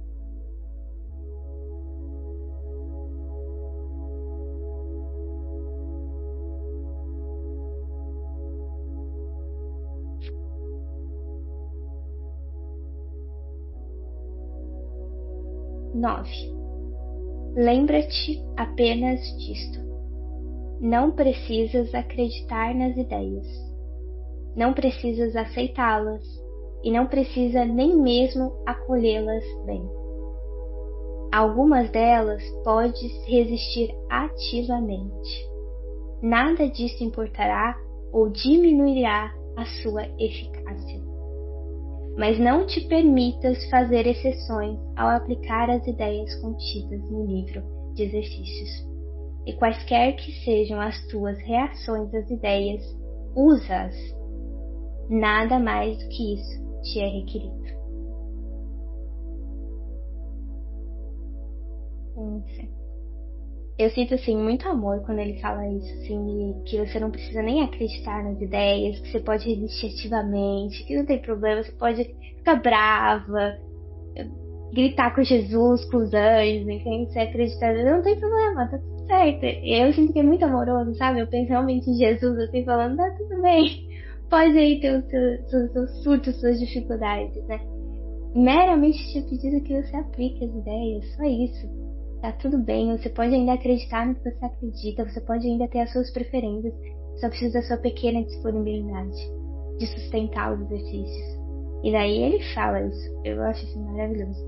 Lembra-te apenas disto. Não precisas acreditar nas ideias. Não precisas aceitá-las e não precisa nem mesmo acolhê-las bem. Algumas delas podes resistir ativamente. Nada disso importará ou diminuirá a sua eficácia. Mas não te permitas fazer exceções ao aplicar as ideias contidas no livro de exercícios. E quaisquer que sejam as tuas reações às ideias, usa-as. Nada mais do que isso te é requerido. Eu sinto assim muito amor quando ele fala isso, assim, que você não precisa nem acreditar nas ideias, que você pode resistir ativamente, que não tem problema, você pode ficar brava, gritar com Jesus, com os anjos, enfim, você acreditar, não tem problema, tá tudo certo. Eu sinto que é muito amoroso, sabe? Eu penso realmente em Jesus, assim, falando, tá tudo bem, pode aí ter os seus surtos, suas dificuldades, né? Meramente te pedindo que você aplique as ideias, só isso. Tá tudo bem, você pode ainda acreditar no que você acredita, você pode ainda ter as suas preferências, só precisa da sua pequena disponibilidade de sustentar os exercícios. E daí ele fala isso, eu acho isso maravilhoso.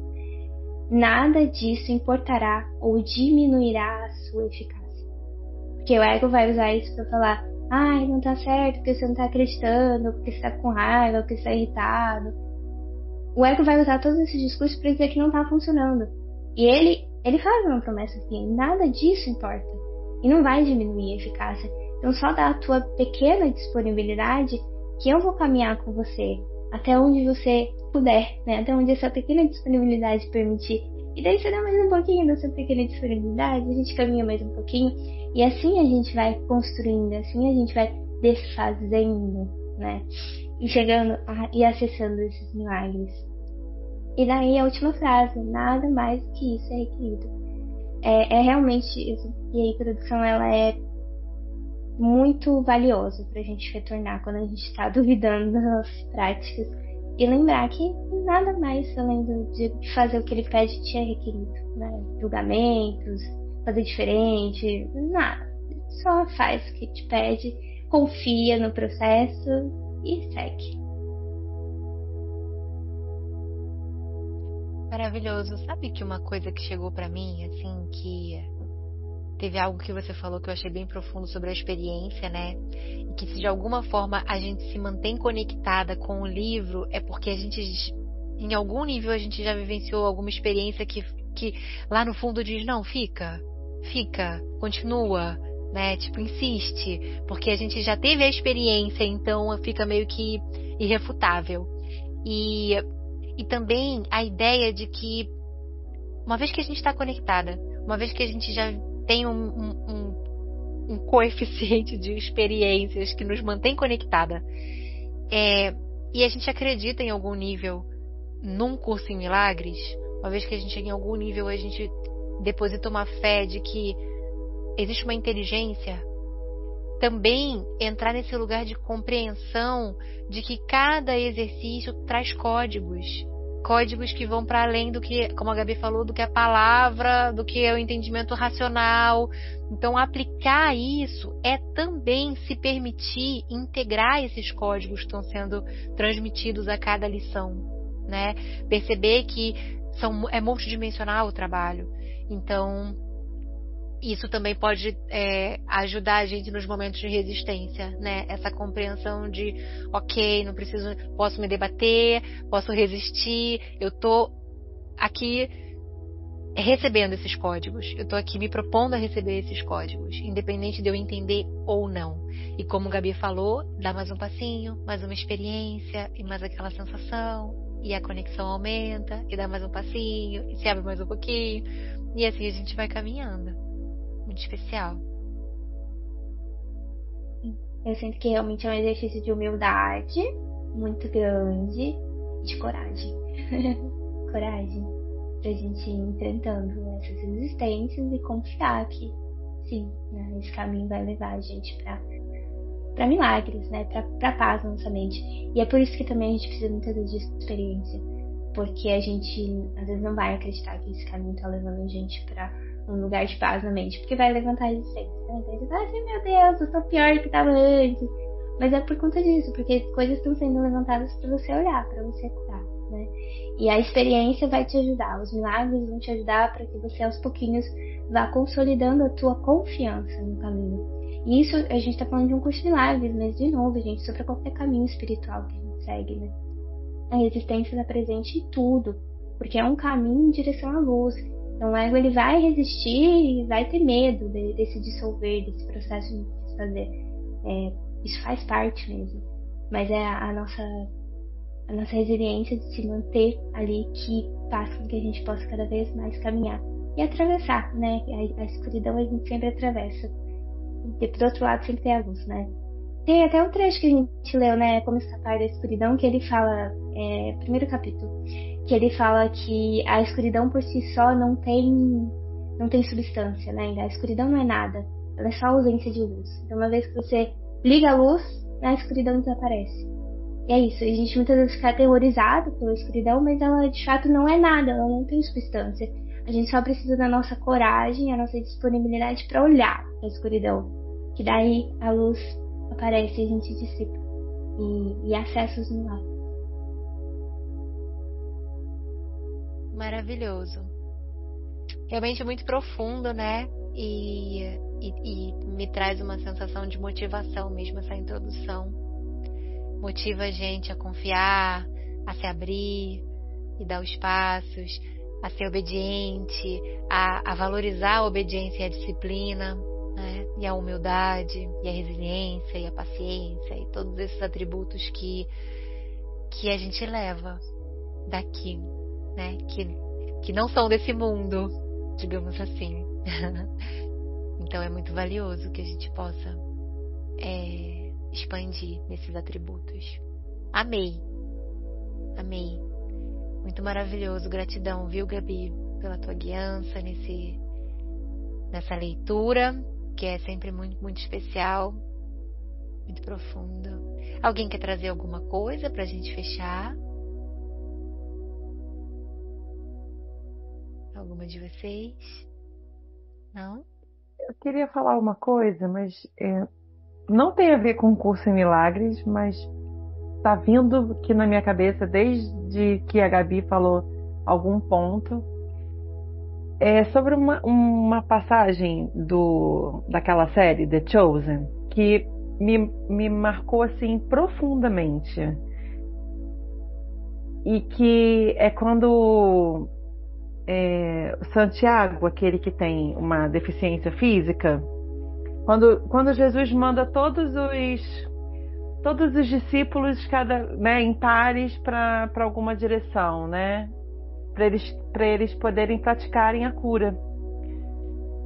Nada disso importará ou diminuirá a sua eficácia. Porque o ego vai usar isso pra falar, não tá certo, porque você não tá acreditando, porque você tá com raiva, porque você tá irritado. O ego vai usar todos esses discursos pra dizer que não tá funcionando. E ele faz uma promessa assim, nada disso importa. E não vai diminuir a eficácia. Então só dá a tua pequena disponibilidade que eu vou caminhar com você até onde você puder, né? Até onde essa pequena disponibilidade permitir. E daí você dá mais um pouquinho da sua pequena disponibilidade, a gente caminha mais um pouquinho. E assim a gente vai construindo, assim a gente vai desfazendo, né? E chegando e acessando esses milagres. E daí a última frase, nada mais que isso é requerido. É realmente isso. E a introdução ela é muito valiosa pra gente retornar quando a gente está duvidando das nossas práticas. E lembrar que nada mais além de fazer o que ele pede te é requerido, né? Julgamentos, fazer diferente, nada. Só faz o que te pede, confia no processo e segue. Maravilhoso. Sabe que uma coisa que chegou pra mim, assim, que teve algo que você falou que eu achei bem profundo sobre a experiência, né? E que se de alguma forma a gente se mantém conectada com o livro, é porque a gente, em algum nível, a gente já vivenciou alguma experiência que lá no fundo diz, não, fica, continua, né? Tipo, insiste, porque a gente já teve a experiência, então fica meio que irrefutável. E também a ideia de que, uma vez que a gente está conectada, uma vez que a gente já tem um coeficiente de experiências que nos mantém conectada, e a gente acredita em algum nível num curso em milagres, uma vez que a gente em algum nível a gente deposita uma fé de que existe uma inteligência, também entrar nesse lugar de compreensão de que cada exercício traz códigos que vão para além do que, como a Gabi falou, do que a palavra, do que é o entendimento racional. Então, aplicar isso é também se permitir integrar esses códigos que estão sendo transmitidos a cada lição, né? Perceber que é multidimensional o trabalho. Então, isso também pode ajudar a gente nos momentos de resistência, né? Essa compreensão de, ok, não preciso, posso me debater, posso resistir, eu tô aqui recebendo esses códigos, eu tô aqui me propondo a receber esses códigos, independente de eu entender ou não. E como a Gabi falou, dá mais um passinho, mais uma experiência, e mais aquela sensação, e a conexão aumenta, e dá mais um passinho, e se abre mais um pouquinho, e assim a gente vai caminhando. Muito especial. Eu sinto que realmente é um exercício de humildade muito grande e de coragem. Coragem pra gente ir enfrentando essas resistências e confiar que sim, né, esse caminho vai levar a gente pra milagres, né, pra paz na nossa mente. E é por isso que também a gente precisa muitas vezes de experiência, porque a gente às vezes não vai acreditar que esse caminho tá levando a gente pra um lugar de paz na mente, porque vai levantar resistência, né? Então você fala assim, meu Deus, eu sou pior do que estava antes. Mas é por conta disso, porque coisas estão sendo levantadas para você olhar, para você curar, né? E a experiência vai te ajudar, os milagres vão te ajudar para que você aos pouquinhos vá consolidando a tua confiança no caminho. E isso a gente está falando de um curso de milagres, mas de novo, gente, sobre qualquer caminho espiritual que a gente segue, né? A resistência está presente em tudo, porque é um caminho em direção à luz. Então o ego ele vai resistir e vai ter medo de se dissolver, desse processo de se fazer. Isso faz parte mesmo. Mas é a nossa resiliência de se manter ali que faz com que a gente possa cada vez mais caminhar e atravessar, né? A escuridão a gente sempre atravessa. E por outro lado sempre tem a luz, né? Tem até um trecho que a gente leu, né? Como escapar da escuridão, que ele fala, primeiro capítulo, que ele fala que a escuridão por si só não tem substância, né? A escuridão não é nada, ela é só ausência de luz. Então, uma vez que você liga a luz, a escuridão desaparece. E é isso, a gente muitas vezes fica aterrorizado pela escuridão, mas ela de fato não é nada, ela não tem substância. A gente só precisa da nossa coragem, a nossa disponibilidade para olhar a escuridão, que daí a luz aparece e a gente dissipa e acessa os milagres. Maravilhoso. Realmente muito profundo, né? E me traz uma sensação de motivação mesmo essa introdução. Motiva a gente a confiar, a se abrir e dar os passos, a ser obediente, a valorizar a obediência e a disciplina, né? E a humildade, e a resiliência, e a paciência, e todos esses atributos que a gente leva daqui, né? Que não são desse mundo, digamos assim. Então é muito valioso que a gente possa expandir nesses atributos. Amei. Muito maravilhoso. Gratidão, viu, Gabi, pela tua guiança nessa leitura, que é sempre muito, muito especial, muito profundo. Alguém quer trazer alguma coisa pra gente fechar? Alguma de vocês? Não? Eu queria falar uma coisa, mas não tem a ver com o curso em milagres, mas está vindo aqui na minha cabeça desde que a Gabi falou algum ponto. É sobre uma passagem daquela série The Chosen que me marcou assim profundamente, e que é quando Santiago, aquele que tem uma deficiência física, Quando Jesus manda todos os discípulos em pares para alguma direção, né? Para eles poderem praticarem a cura.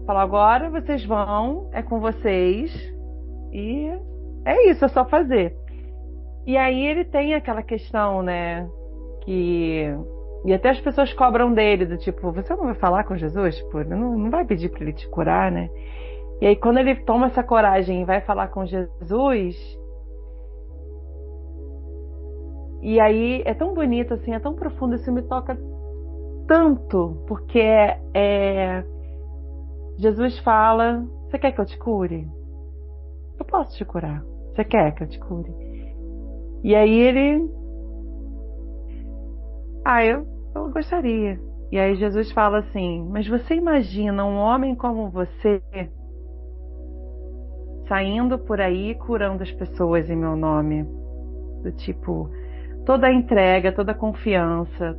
Fala, agora vocês vão, é com vocês, e é isso, é só fazer. E aí ele tem aquela questão, né? E até as pessoas cobram dele, do tipo, você não vai falar com Jesus? Tipo, não vai pedir para ele te curar, né? E aí quando ele toma essa coragem e vai falar com Jesus, e aí é tão bonito, assim, é tão profundo, isso me toca tanto, porque Jesus fala, você quer que eu te cure? Eu posso te curar. Você quer que eu te cure? E aí ele... eu gostaria. E aí Jesus fala assim, mas você imagina um homem como você saindo por aí curando as pessoas em meu nome? Do tipo, toda a entrega, toda a confiança,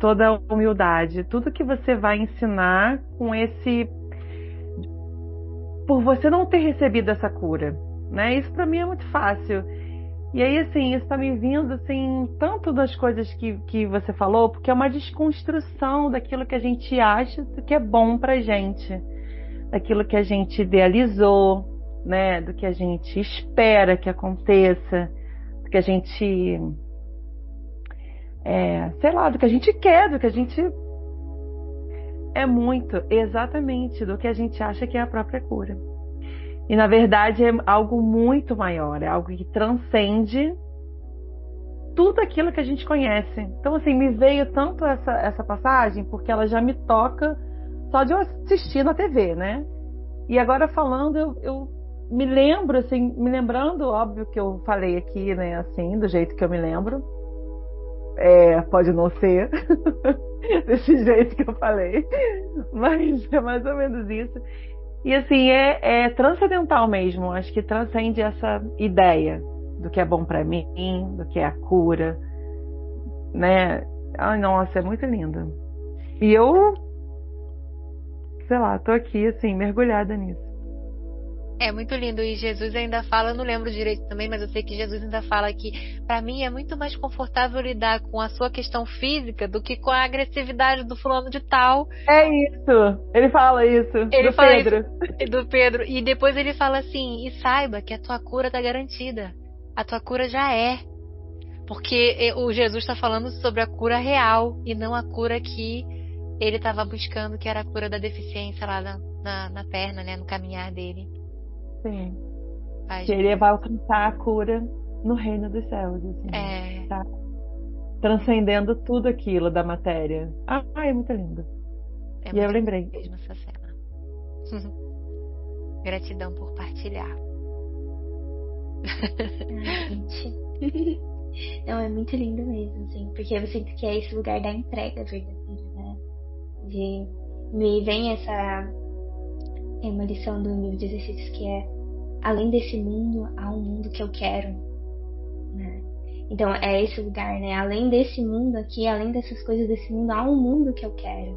toda a humildade, tudo que você vai ensinar com por você não ter recebido essa cura, né? Isso para mim é muito fácil. E aí, assim, isso está me vindo, assim, tanto das coisas que você falou, porque é uma desconstrução daquilo que a gente acha que é bom pra gente, daquilo que a gente idealizou, né? Do que a gente espera que aconteça, do que a gente, do que a gente quer, do que a gente... É muito, exatamente, do que a gente acha que é a própria cura. E, na verdade, é algo muito maior, é algo que transcende tudo aquilo que a gente conhece. Então, assim, me veio tanto essa passagem, porque ela já me toca só de eu assistir na TV, né? E agora falando, eu me lembro, assim, me lembrando, óbvio que eu falei aqui, né, assim, do jeito que eu me lembro. Pode não ser desse jeito que eu falei, mas é mais ou menos isso. E assim, é transcendental mesmo, acho que transcende essa ideia do que é bom pra mim, do que é a cura, né? Ai, nossa, é muito lindo. E eu, sei lá, tô aqui assim, mergulhada nisso. É muito lindo, e Jesus ainda fala, eu não lembro direito também, mas eu sei que Jesus ainda fala que para mim é muito mais confortável lidar com a sua questão física do que com a agressividade do fulano de tal. É isso, ele fala isso, Ele do fala Pedro. Isso, do Pedro, e depois ele fala assim, e saiba que a tua cura tá garantida, a tua cura já é, porque o Jesus está falando sobre a cura real e não a cura que ele estava buscando, que era a cura da deficiência lá na perna, né, no caminhar dele. Sim. Que ele vai alcançar a cura no reino dos céus, assim, tá? Transcendendo tudo aquilo da matéria. É muito lindo. E eu lembrei. Mesmo essa cena. Gratidão por partilhar. Gente. Não, é muito lindo mesmo, assim, porque eu sinto que é esse lugar da entrega verdadeira, né? Me vem uma lição do livro de exercícios que é: além desse mundo, há um mundo que eu quero, né? Então é esse lugar, né? Além desse mundo aqui, além dessas coisas desse mundo, há um mundo que eu quero,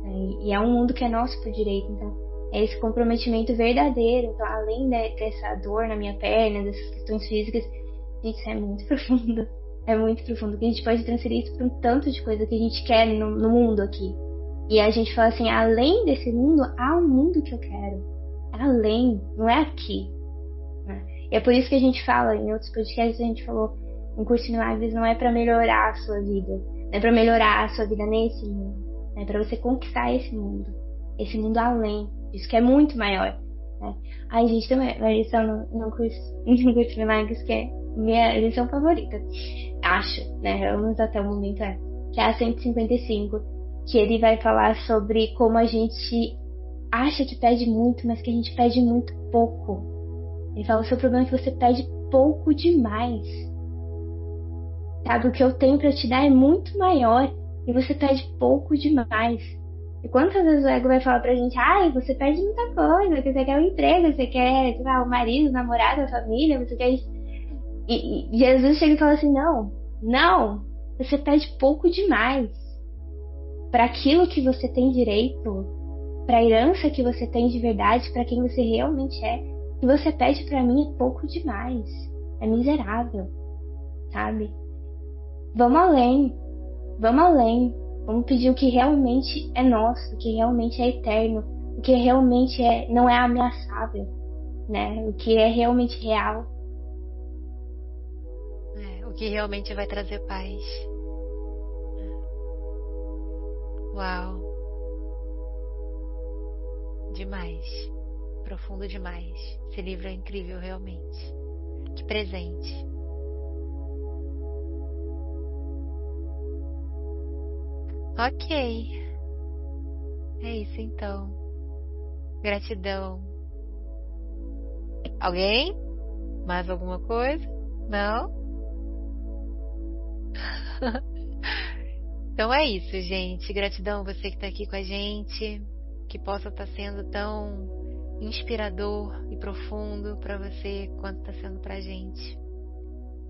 né? E é um mundo que é nosso por direito. Então é esse comprometimento verdadeiro. Então, além dessa dor na minha perna, dessas questões físicas, gente, isso é muito profundo. É muito profundo, que a gente pode transferir isso para um tanto de coisa que a gente quer no mundo aqui. E a gente fala assim, além desse mundo, há um mundo que eu quero. Além, não é aqui. Né? E é por isso que a gente fala, em outros podcasts a gente falou, um curso de milagres não é para melhorar a sua vida. Não é para melhorar a sua vida nesse mundo. É para você conquistar esse mundo. Esse mundo além. Isso que é muito maior. Né? Ai, gente, tem uma lição no curso de milagres que é minha lição favorita. Acho, né? Pelo menos até o momento que é a 155. Que ele vai falar sobre como a gente acha que pede muito, mas que a gente pede muito pouco. Ele fala: o seu problema é que você pede pouco demais. Sabe, o que eu tenho pra te dar é muito maior e você pede pouco demais. E quantas vezes o ego vai falar pra gente: ai, você pede muita coisa, você quer um emprego, você quer, sei lá, o marido, o namorado, a família, você quer isso. E Jesus chega e fala assim: não, você pede pouco demais. Para aquilo que você tem direito, para a herança que você tem de verdade, para quem você realmente é, que você pede pra mim é pouco demais. É miserável, sabe? Vamos além. Vamos além. Vamos pedir o que realmente é nosso, o que realmente é eterno, o que realmente não é ameaçável, né? O que é realmente real. O que realmente vai trazer paz. Uau! Demais. Profundo demais. Esse livro é incrível, realmente. Que presente. Ok. É isso então. Gratidão. Alguém? Mais alguma coisa? Não? Então é isso, gente. Gratidão a você que está aqui com a gente. Que possa estar sendo tão inspirador e profundo para você quanto está sendo para a gente.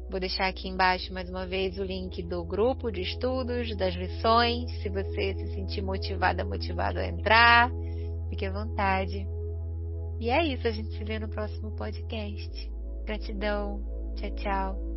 Vou deixar aqui embaixo mais uma vez o link do grupo de estudos, das lições. Se você se sentir motivado a entrar, fique à vontade. E é isso, a gente se vê no próximo podcast. Gratidão. Tchau, tchau.